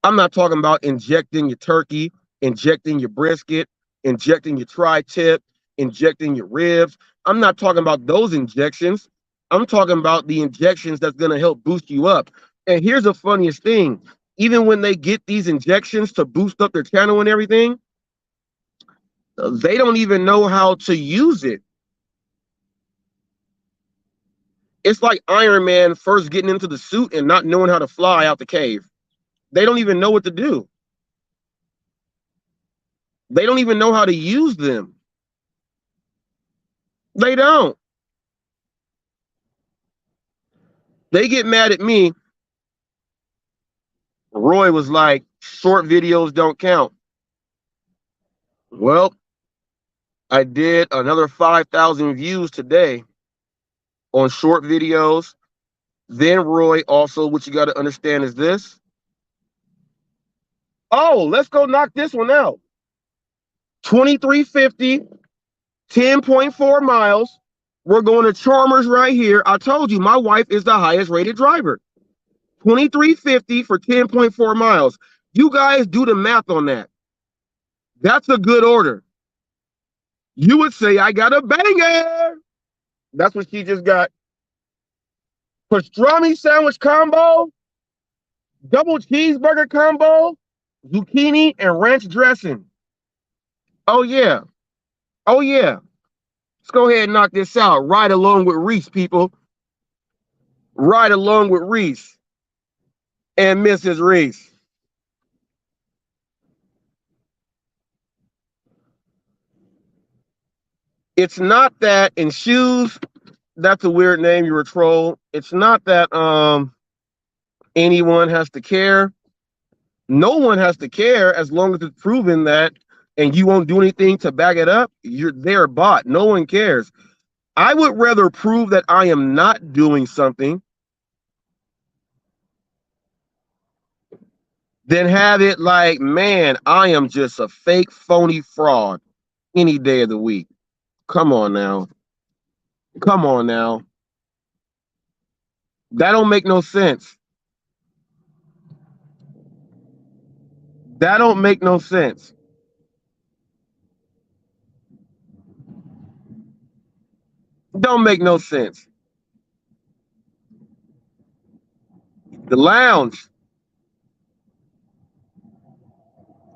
I'm not talking about injecting your turkey, injecting your brisket, injecting your tri-tip, injecting your ribs. I'm not talking about those injections. I'm talking about the injections that's going to help boost you up. And here's the funniest thing. Even when they get these injections to boost up their channel and everything, they don't even know how to use it. It's like Iron Man first getting into the suit and not knowing how to fly out the cave. They don't even know what to do. They don't even know how to use them. They don't. They get mad at me. Roy was like, short videos don't count. Well, I did another 5,000 views today on short videos. Then Roy also, what you got to understand is this. Oh, let's go knock this one out. 2350, 10.4 miles. We're going to Chalmers right here. I told you my wife is the highest rated driver. 2350 for 10.4 miles. You guys do the math on that. That's a good order. You would say, I got a banger. That's what she just got. Pastrami sandwich combo, double cheeseburger combo, zucchini and ranch dressing. Oh, yeah. Oh, yeah. Let's go ahead and knock this out. Right along with Reese, people. Right along with Reese and Mrs. Reese. It's not that in shoes, that's a weird name, you're a troll. It's not that anyone has to care. No one has to care as long as it's proven that and you won't do anything to back it up, you're there bought. No one cares. I would rather prove that I am not doing something than have it like, man, I am just a fake, phony fraud any day of the week. Come on now. Come on now. That don't make no sense. That don't make no sense. Don't make no sense. The lounge.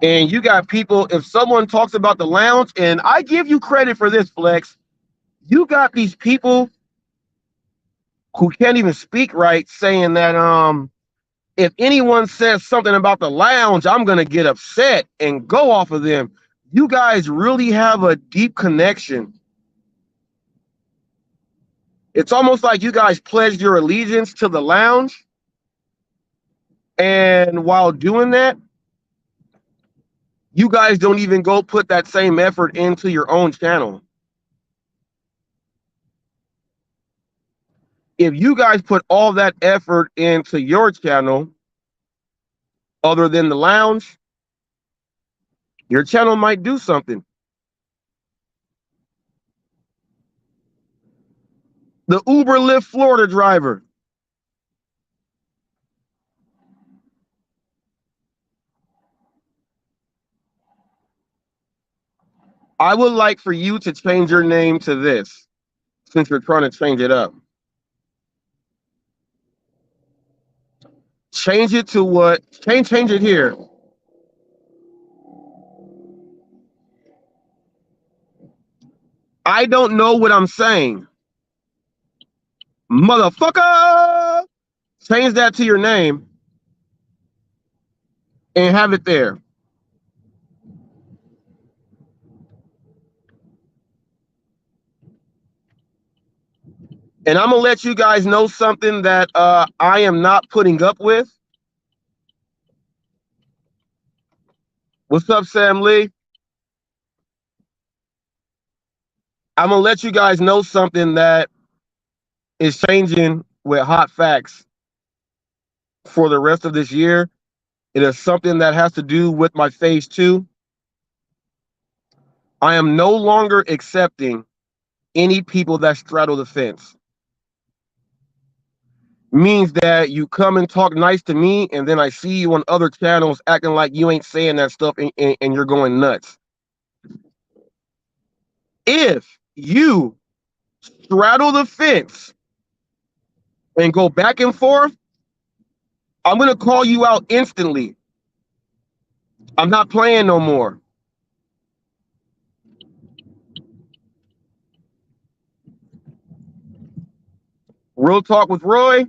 And you got people, if someone talks about the lounge, and I give you credit for this, Flex, you got these people who can't even speak right saying that if anyone says something about the lounge, I'm gonna get upset and go off of them. You guys really have a deep connection. It's almost like you guys pledged your allegiance to the lounge. And while doing that, you guys don't even go put that same effort into your own channel. If you guys put all that effort into your channel, other than the lounge, your channel might do something. The Uber Lyft Florida driver. I would like for you to change your name to this, since you're trying to change it up. Change it to what? Change it here. I don't know what I'm saying. Motherfucker! Change that to your name and have it there. And I'm gonna let you guys know something that I am not putting up with. What's up, Sam Lee? I'm gonna let you guys know something that is changing with Hot Facts for the rest of this year. It is something that has to do with my phase 2. I am no longer accepting any people that straddle the fence. Means that you come and talk nice to me, and then I see you on other channels acting like you ain't saying that stuff, and you're going nuts. If you straddle the fence and go back and forth, I'm gonna call you out instantly. I'm not playing no more. Real talk with Roy.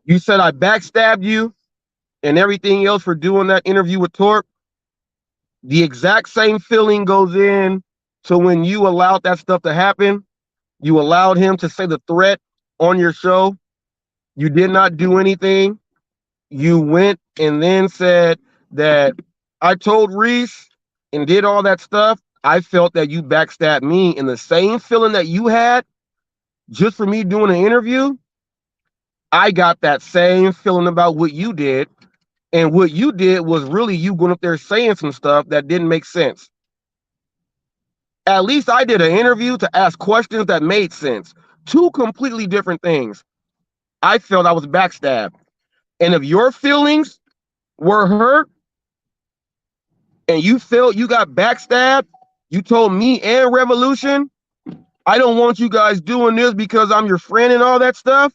You said I backstabbed you and everything else for doing that interview with Torp. The exact same feeling goes in to when you allowed that stuff to happen. You allowed him to say the threat on your show. You did not do anything. You went and then said that I told Reese and did all that stuff. I felt that you backstabbed me, and the same feeling that you had just for me doing an interview, I got that same feeling about what you did. And what you did was really you going up there saying some stuff that didn't make sense. At least I did an interview to ask questions that made sense. Two completely different things. I felt I was backstabbed. And if your feelings were hurt and you felt you got backstabbed, you told me and Revolution, I don't want you guys doing this because I'm your friend and all that stuff.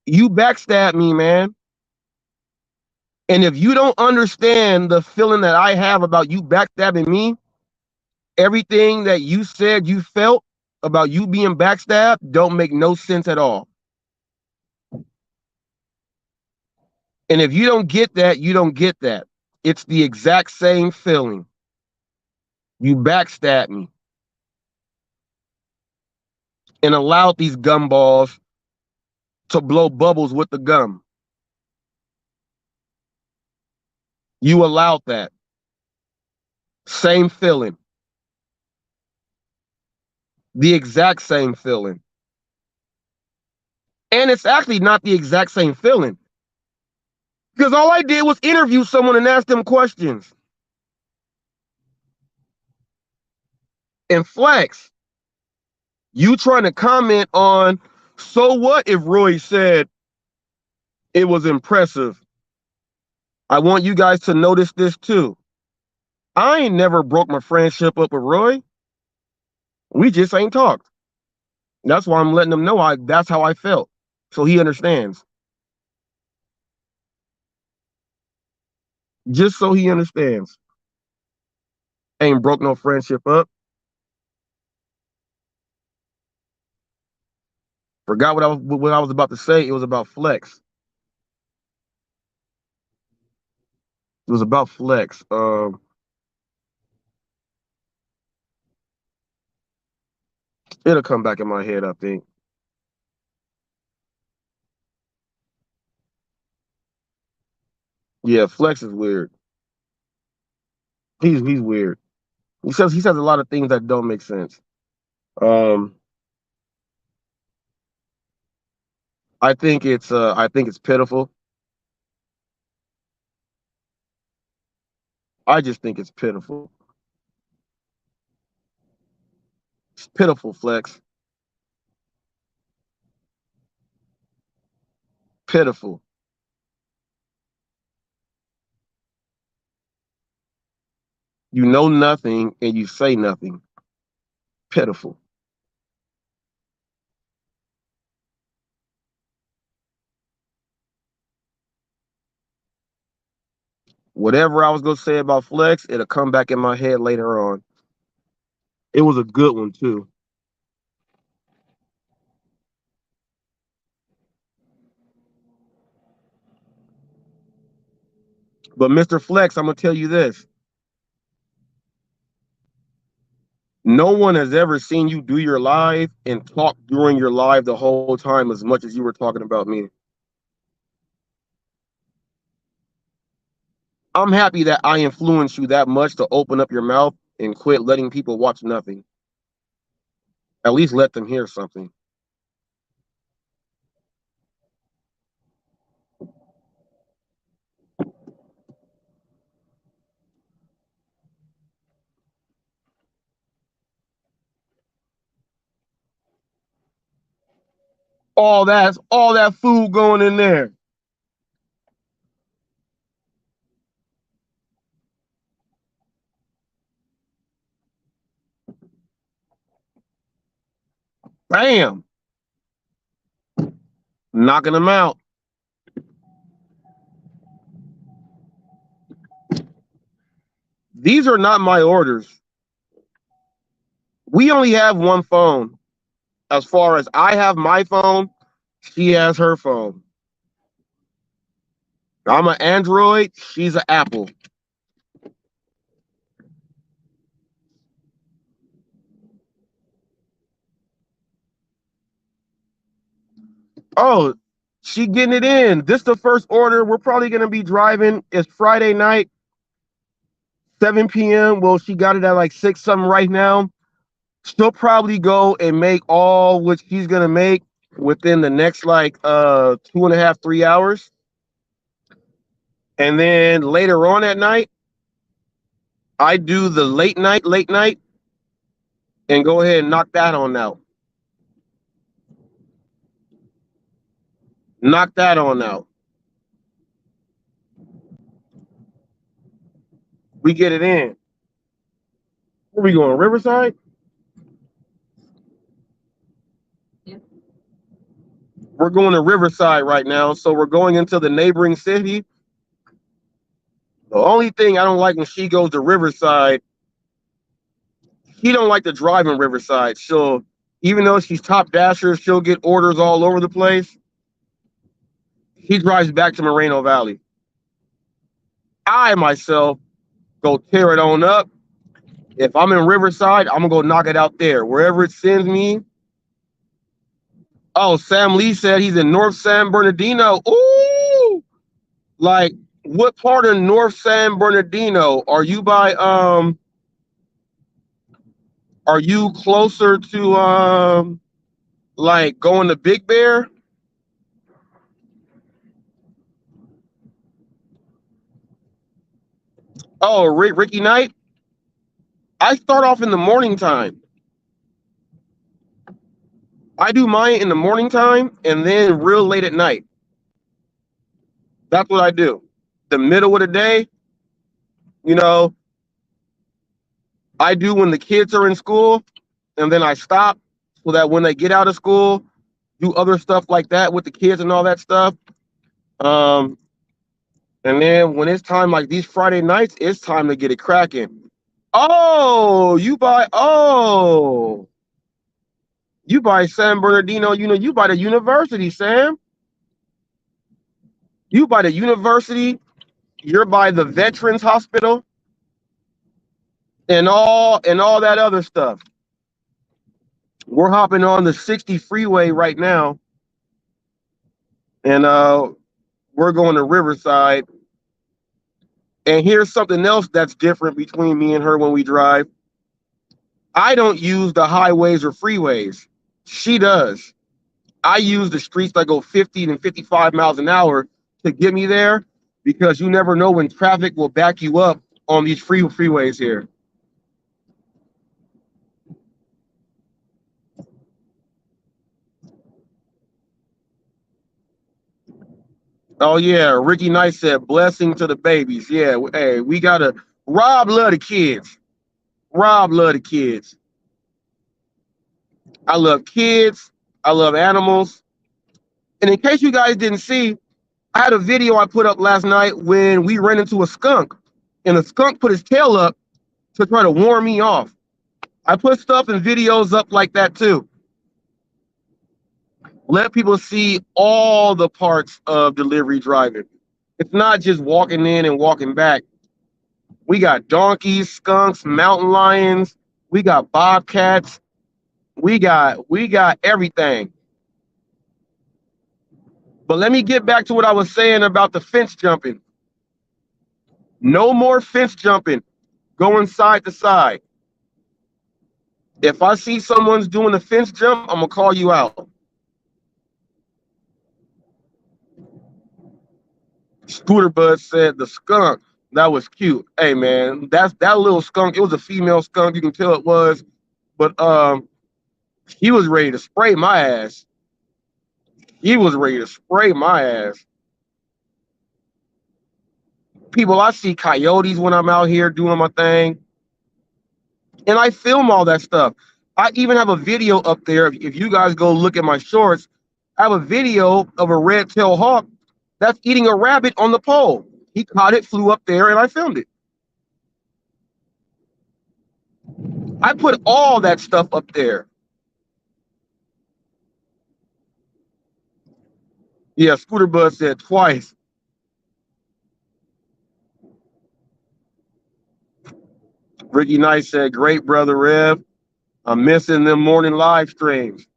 You backstabbed me, man. And if you don't understand the feeling that I have about you backstabbing me, everything that you said you felt about you being backstabbed don't make no sense at all. And if you don't get that, you don't get that. It's the exact same feeling. You backstabbed me and allowed these gumballs to blow bubbles with the gum. You allowed that. Same feeling. The exact same feeling. And it's actually not the exact same feeling. Because all I did was interview someone and ask them questions. And Flex, you trying to comment on, so what if Roy said it was impressive? I want you guys to notice this too. I ain't never broke my friendship up with Roy. We just ain't talked. That's why I'm letting him know that's how I felt. So he understands. Just so he understands. Ain't broke no friendship up. Forgot what I was about to say. It was about Flex. It was about Flex. It'll come back in my head, I think. Yeah, Flex is weird. He's weird. He says a lot of things that don't make sense. Um, I think it's pitiful. I just think it's pitiful. It's pitiful, Flex. Pitiful. You know nothing and you say nothing. Pitiful. Whatever I was gonna say about Flex, it'll come back in my head later on. It was a good one too. But Mr. Flex, I'm gonna tell you this. No one has ever seen you do your live and talk during your live the whole time as much as you were talking about me. I'm happy that I influenced you that much to open up your mouth and quit letting people watch nothing. At least let them hear something. All that food going in there. Bam! Knocking them out. These are not my orders. We only have one phone. As far as I have my phone, she has her phone. I'm an Android, she's an Apple. Oh, she getting it in. This the first order. We're probably gonna be driving. It's Friday night, 7 p.m. Well, she got it at like 6 something right now. She'll probably go and make all what she's gonna make within the next like 2.5, 3 hours. And then later on at night, I do the late night, and go ahead and knock that on out. Knock that on out. We get it in. Where we going? Riverside? We're going to Riverside right now, so we're going into the neighboring city. The only thing I don't like when she goes to Riverside, she don't like to drive in Riverside. She'll, even though she's top dasher, she'll get orders all over the place. He drives back to Moreno Valley. I myself go tear it on up. If I'm in Riverside, I'm gonna go knock it out there. Wherever it sends me. Oh, Sam Lee said he's in North San Bernardino. Ooh, like what part of North San Bernardino? Are you by are you closer to like going to Big Bear? Oh, Ricky Knight? I start off in the morning time. I do mine in the morning time and then real late at night. That's what I do. The middle of the day, you know, I do when the kids are in school, and then I stop so that when they get out of school, do other stuff like that with the kids and all that stuff. Um, and then when it's time like these Friday nights, it's time to get it cracking. You buy San Bernardino, you buy the university, Sam. You buy the university, you're by the Veterans Hospital and all that other stuff. We're hopping on the 60 freeway right now, and we're going to Riverside. And here's something else that's different between me and her when we drive. I don't use the highways or freeways. She does. I use the streets that go 50 and 55 miles an hour to get me there, because you never know when traffic will back you up on these freeways here. Oh yeah, Ricky Knight said, "Blessing to the babies." Yeah, hey, we gotta. Rob love the kids. Rob love the kids. I love kids. I love animals. And in case you guys didn't see, I had a video I put up last night when we ran into a skunk, and the skunk put his tail up to try to warn me off. I put stuff and videos up like that too. Let people see all the parts of delivery driving. It's not just walking in and walking back. We got donkeys, skunks, mountain lions. We got bobcats. We got everything. But let me get back to what I was saying about the fence jumping. No more fence jumping, going side to side. If I see someone's doing a fence jump, I'm gonna call you out. Scooter Bud said the skunk. That was cute. Hey man, that little skunk. It was a female skunk. You can tell it was, but he was ready to spray my ass. He was ready to spray my ass. People, I see coyotes when I'm out here doing my thing, and I film all that stuff. I even have a video up there. If you guys go look at my shorts, I have a video of a red-tailed hawk that's eating a rabbit on the pole. He caught it, flew up there, and I filmed it. I put all that stuff up there. Yeah, Scooter Bud said twice. Ricky Knight said, great, brother Rev. I'm missing them morning live streams.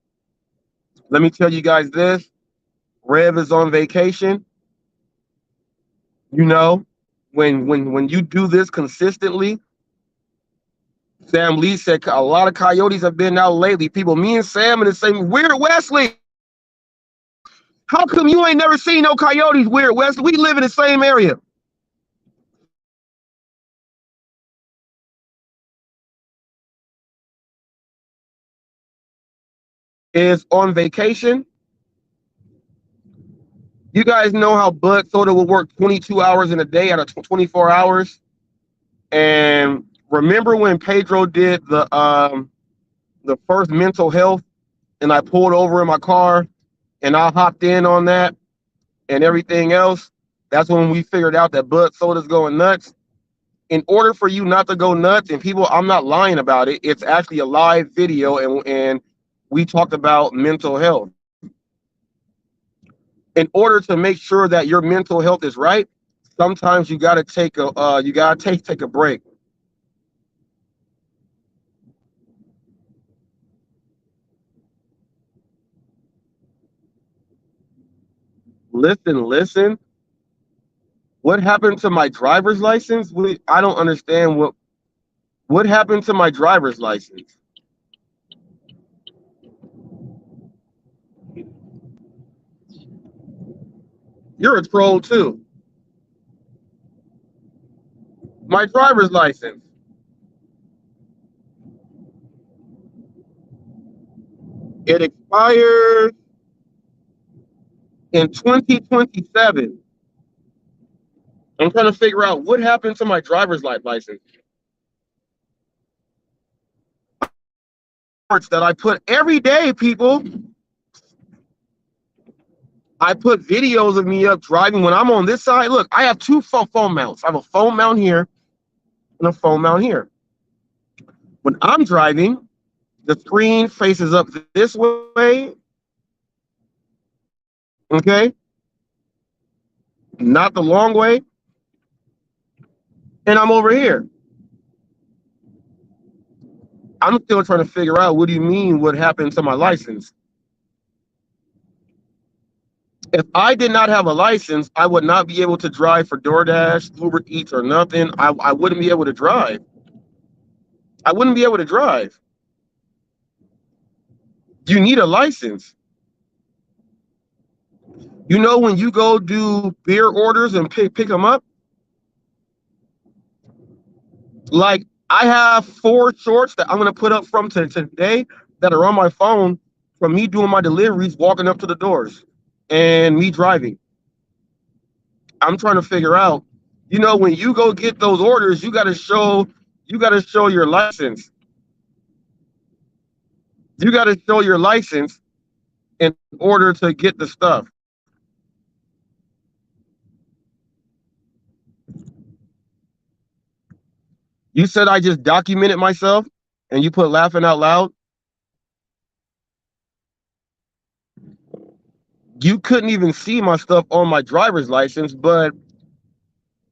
Let me tell you guys this. Rev is on vacation. You know, when you do this consistently, Sam Lee said a lot of coyotes have been out lately. People, me and Sam in the same. Weird Wesley, how come you ain't never seen no coyotes, Weird Wesley? We live in the same area. Is on vacation. You guys know how Bud Soda will work 22 hours in a day out of 24 hours. And remember when Pedro did the first mental health, and I pulled over in my car, and I hopped in on that, and everything else. That's when we figured out that Bud Soda's going nuts. In order for you not to go nuts, and people, I'm not lying about it. It's actually a live video, and we talked about mental health. In order to make sure that your mental health is right, sometimes you gotta take a break. Listen. What happened to my driver's license? I don't understand what happened to my driver's license. You're a troll too. My driver's license. It expires in 2027. I'm trying to figure out what happened to my driver's license. That I put every day, people. I put videos of me up driving when I'm on this side. Look, I have two phone mounts. I have a phone mount here and a phone mount here. When I'm driving, the screen faces up this way. Okay? Not the long way. And I'm over here. I'm still trying to figure out, what do you mean what happened to my license? If I did not have a license, I would not be able to drive for DoorDash, Uber Eats, or nothing. I wouldn't be able to drive. I wouldn't be able to drive. You need a license. You know, when you go do beer orders and pick them up, like I have 4 shorts that I'm going to put up from today that are on my phone from me doing my deliveries, walking up to the doors, and me driving. I'm trying to figure out, you know, when you go get those orders, you got to show your license. You got to show your license in order to get the stuff. You said I just documented myself and you put laughing out loud. You couldn't even see my stuff on my driver's license, but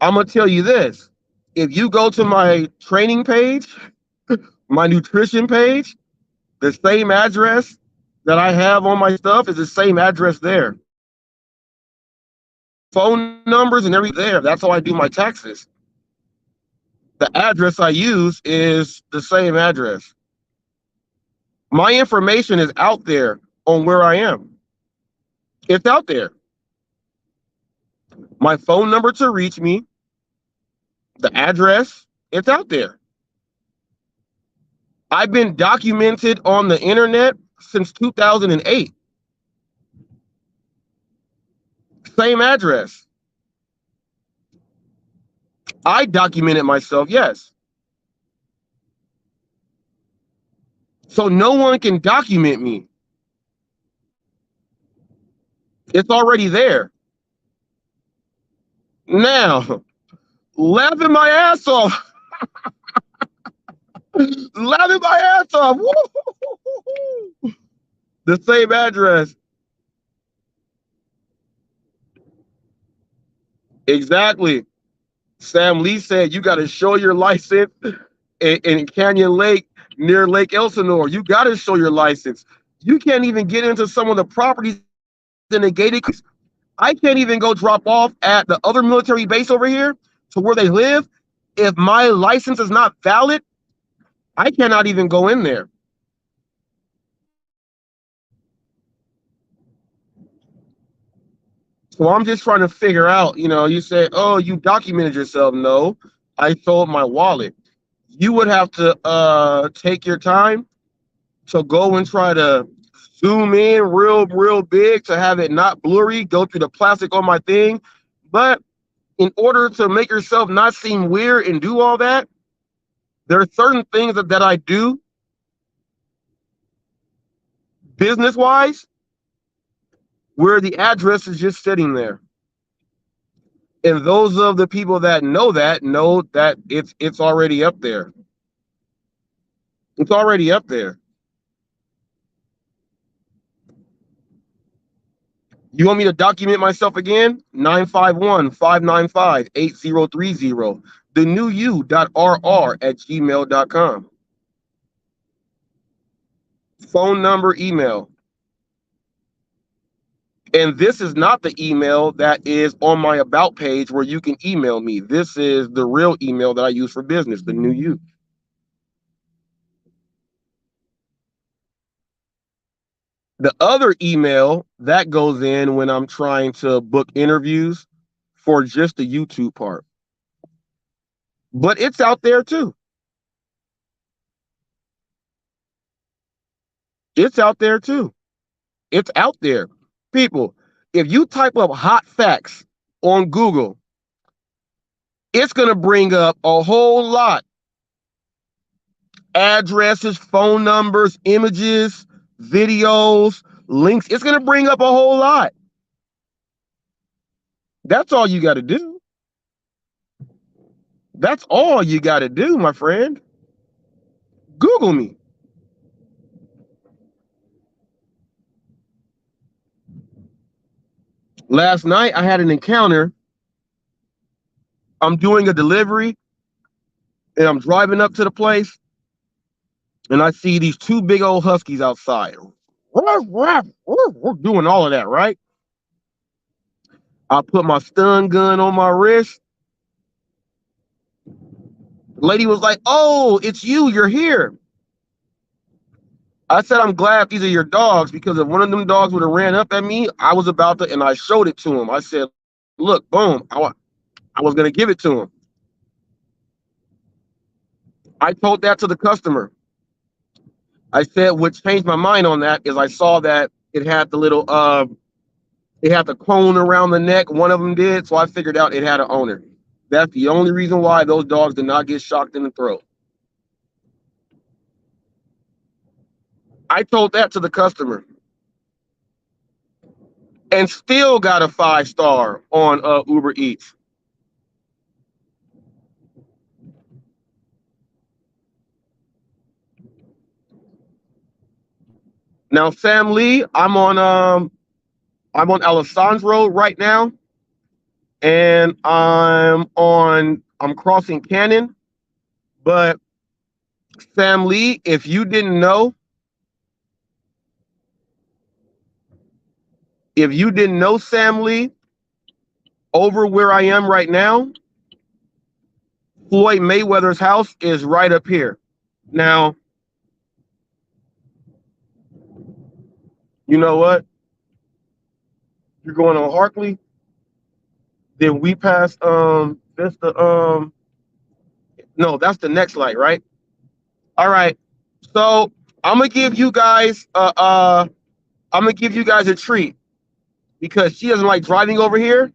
I'm going to tell you this. If you go to my training page, my nutrition page, the same address that I have on my stuff is the same address there. Phone numbers and everything there. That's how I do my taxes. The address I use is the same address. My information is out there on where I am. It's out there. My phone number to reach me, the address, it's out there. I've been documented on the internet since 2008. Same address. I documented myself, yes. So no one can document me. It's already there. Now, laughing my ass off. Laughing my ass off. Woo-hoo-hoo-hoo-hoo. The same address. Exactly. Sam Lee said you got to show your license in Canyon Lake near Lake Elsinore. You got to show your license. You can't even get into some of the properties in the gated. I can't even go drop off at the other military base over here to where they live. If my license is not valid, I cannot even go in there. So I'm just trying to figure out, you say, oh, you documented yourself. No, I sold my wallet. You would have to take your time to go and try to zoom in real big to have it not blurry, go through the plastic on my thing. But in order to make yourself not seem weird and do all that, there are certain things that I do business-wise where the address is just sitting there. And those of the people that know that it's already up there. It's already up there. You want me to document myself again? 951-595-8030. thenewU.rr@gmail.com. Phone number, email. And this is not the email that is on my about page where you can email me. This is the real email that I use for business, the new you. The other email that goes in when I'm trying to book interviews for just the YouTube part. But it's out there too. It's out there too. It's out there. People, if you type up hot facts on Google, it's going to bring up a whole lot. Addresses, phone numbers, images, videos, links. It's going to bring up a whole lot. That's all you got to do. That's all you got to do, my friend. Google me. Last night, I had an encounter. I'm doing a delivery, and I'm driving up to the place, and I see these two big old huskies outside. We're doing all of that, right? I put my stun gun on my wrist. The lady was like, oh, it's you. You're here. I said, I'm glad these are your dogs, because if one of them dogs would have ran up at me, I was about to, and I showed it to him. I said, look, boom. I was going to give it to him. I told that to the customer. I said, what changed my mind on that is I saw that it had the little, it had the cone around the neck. One of them did. So I figured out it had an owner. That's the only reason why those dogs did not get shocked in the throat. I told that to the customer and still got a 5-star on Uber Eats. Now, Sam Lee, I'm on Alessandro right now, and I'm crossing Cannon. But Sam Lee, if you didn't know, Sam Lee, over where I am right now, Floyd Mayweather's house is right up here. Now, you know what? You're going on Harkley. Then we pass that's the no, that's the next light, right? All right. So I'm gonna give you guys a treat because she doesn't like driving over here.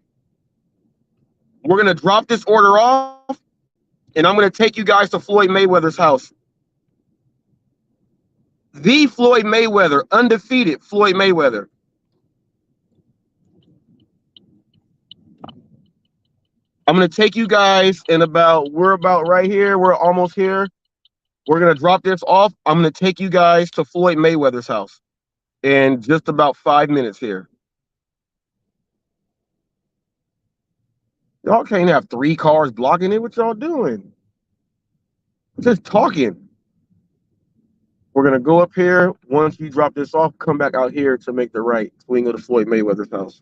We're gonna drop this order off, and I'm gonna take you guys to Floyd Mayweather's house. The Floyd Mayweather, undefeated Floyd Mayweather. I'm gonna take you guys we're about right here. We're almost here. We're gonna drop this off. I'm gonna take you guys to Floyd Mayweather's house in just about 5 minutes here. Y'all can't have 3 cars blocking it. What y'all doing? Just talking. We're gonna go up here. Once you drop this off, come back out here to make the right. So we can go to Floyd Mayweather's house.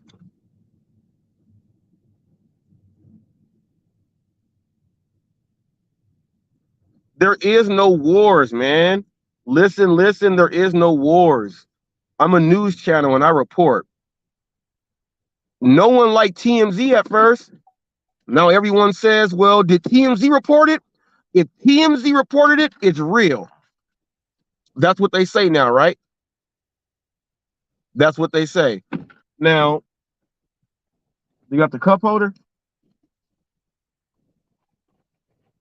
There is no wars, man. Listen, there is no wars. I'm a news channel and I report. No one liked TMZ at first. Now everyone says, well, did TMZ report it? If TMZ reported it, it's real. That's what they say now, right? That's what they say. Now, you got the cup holder?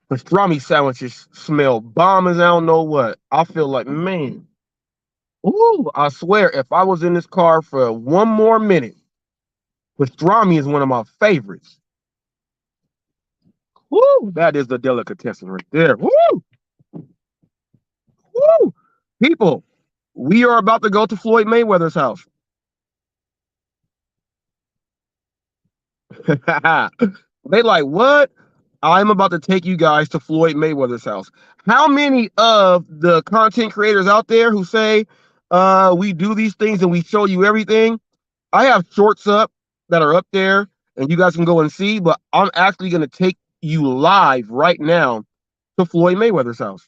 Pastrami sandwiches smell bomb as I don't know what. I feel like, man. Ooh, I swear, if I was in this car for one more minute, pastrami is one of my favorites. Woo, that is the delicatessen right there. Woo, woo. People, we are about to go to Floyd Mayweather's house. They like, what? I'm about to take you guys to Floyd Mayweather's house. How many of the content creators out there who say we do these things and we show you everything? I have shorts up that are up there and you guys can go and see, but I'm actually going to take you live right now to Floyd Mayweather's house.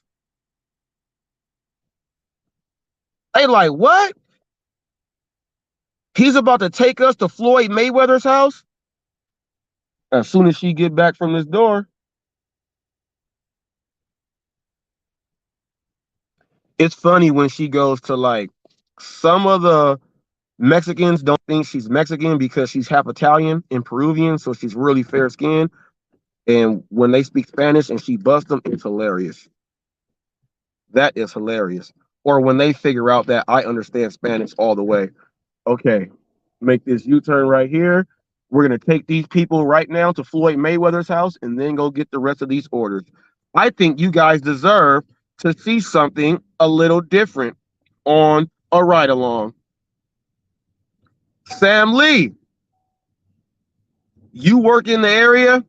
They like, what? He's about to take us to Floyd Mayweather's house? As soon as she get back from this door. It's funny when she goes to like some of the Mexicans don't think she's Mexican because she's half Italian and Peruvian, so she's really fair skinned. And when they speak Spanish and she busts them, it's hilarious. That is hilarious. Or when they figure out that I understand Spanish all the way. Okay, make this U-turn right here. We're gonna take these people right now to Floyd Mayweather's house and then go get the rest of these orders. I think you guys deserve to see something a little different on a ride along. Sam Lee, you work in the area?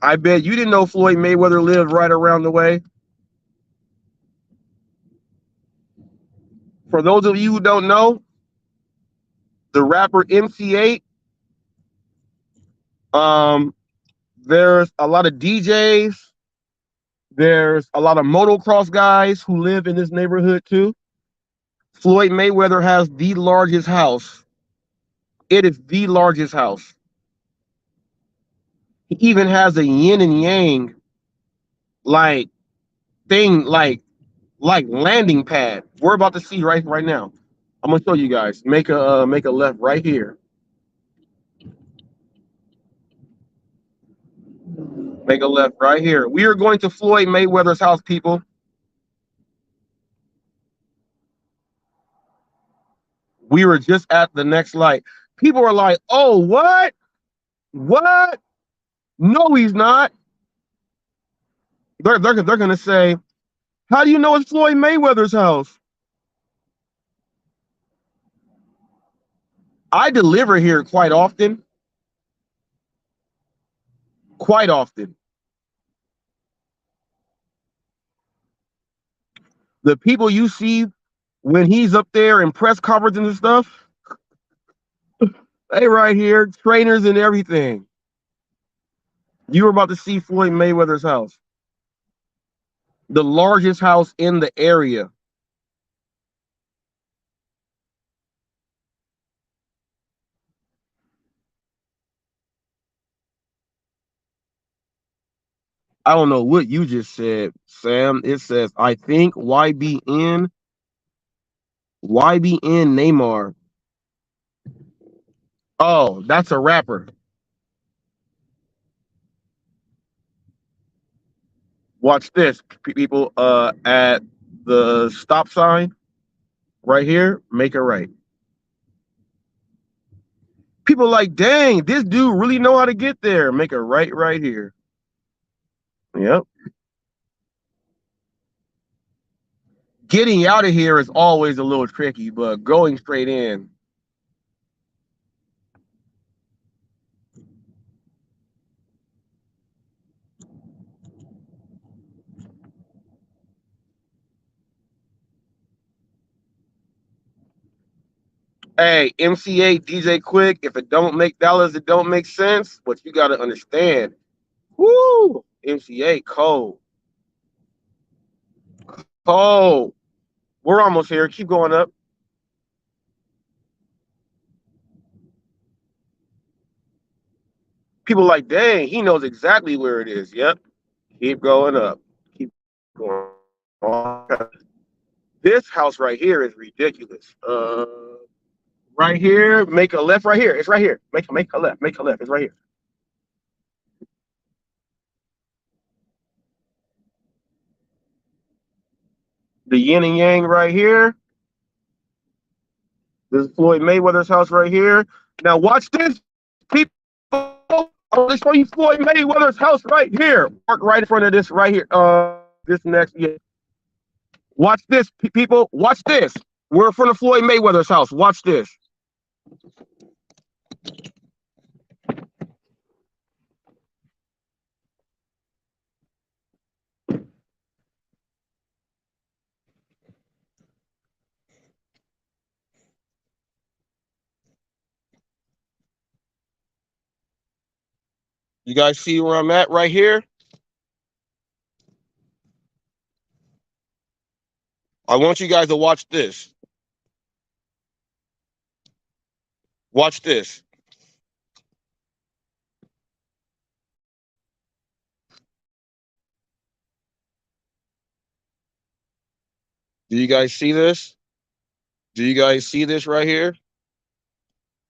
I bet you didn't know Floyd Mayweather lived right around the way. For those of you who don't know, the rapper MC8, there's a lot of DJs, there's a lot of motocross guys who live in this neighborhood too. Floyd Mayweather has the largest house. It is the largest house. He even has a yin and yang like thing, like landing pad. We're about to see right now. I'm gonna show you guys. Make a left right here. Make a left right here. We are going to Floyd Mayweather's house, people. We were just at the next light. People are like, oh, what? What? No, he's not. They're gonna say, how do you know it's Floyd Mayweather's house? I deliver here quite often. Quite often. The people you see when he's up there in press conferences and stuff, they right here, trainers and everything. You were about to see Floyd Mayweather's house, the largest house in the area. I don't know what you just said, Sam. It says, I think YBN Neymar. Oh, that's a rapper. Watch this, people. At the stop sign right here, make it right. People like, dang, this dude really know how to get there. Make a right here. Yep. Getting out of here is always a little tricky, but going straight in. Hey, MCA DJ Quick, if it don't make dollars, it don't make sense. But you gotta understand. Woo! MCA cold. Cold. We're almost here. Keep going up. People like, dang, he knows exactly where it is. Yep. Keep going up. Keep going. This house right here is ridiculous. Right here, make a left right here. It's right here. Make a left. Make a left. It's right here. The yin and yang right here. This is Floyd Mayweather's house right here. Now watch this, people. I'm gonna show you Floyd Mayweather's house right here. Park right in front of this right here. This next, yeah. Watch this, people. Watch this. We're in front of Floyd Mayweather's house. Watch this. You guys see where I'm at right here? I want you guys to watch this. Watch this. Do you guys see this? Do you guys see this right here?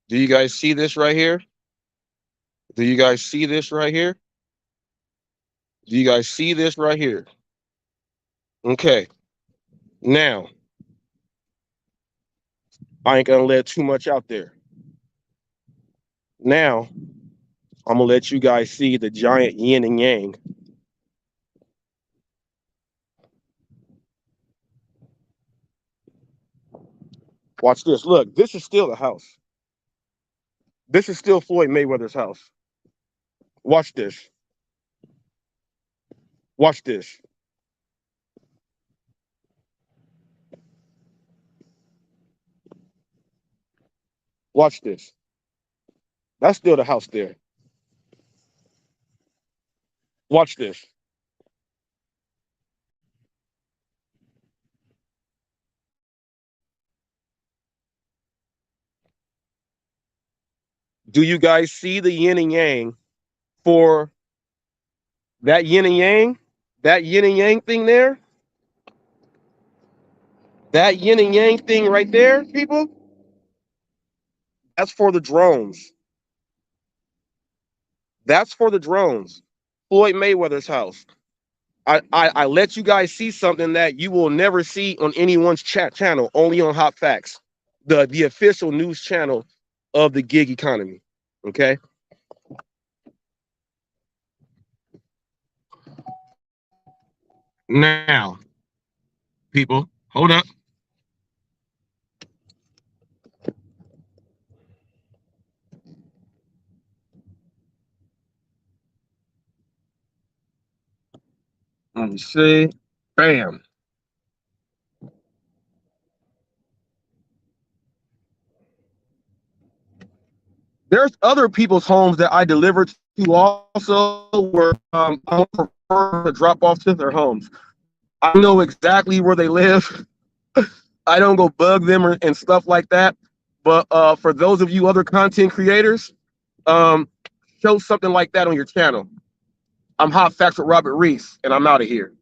Do you guys see this right here? Do you guys see this right here? Do you guys see this right here? Okay. Now, I ain't gonna let too much out there. Now, I'm gonna let you guys see the giant yin and yang. Watch this. Look, this is still the house. This is still Floyd Mayweather's house. Watch this. Watch this. Watch this. That's still the house there. Watch this. Do you guys see the yin and yang for that yin and yang? That yin and yang thing there? That yin and yang thing right there, people? That's for the drones. That's for the drones. Floyd Mayweather's house. I let you guys see something that you will never see on anyone's chat channel, only on HotFacts, the official news channel of the gig economy. Okay. Now, people, hold up. Let me see. Bam. There's other people's homes that I delivered to also where I prefer to drop off to their homes. I know exactly where they live. I don't go bug them and stuff like that. But for those of you other content creators, um, show something like that on your channel. I'm Hot Facts with Robert Reese, and I'm out of here.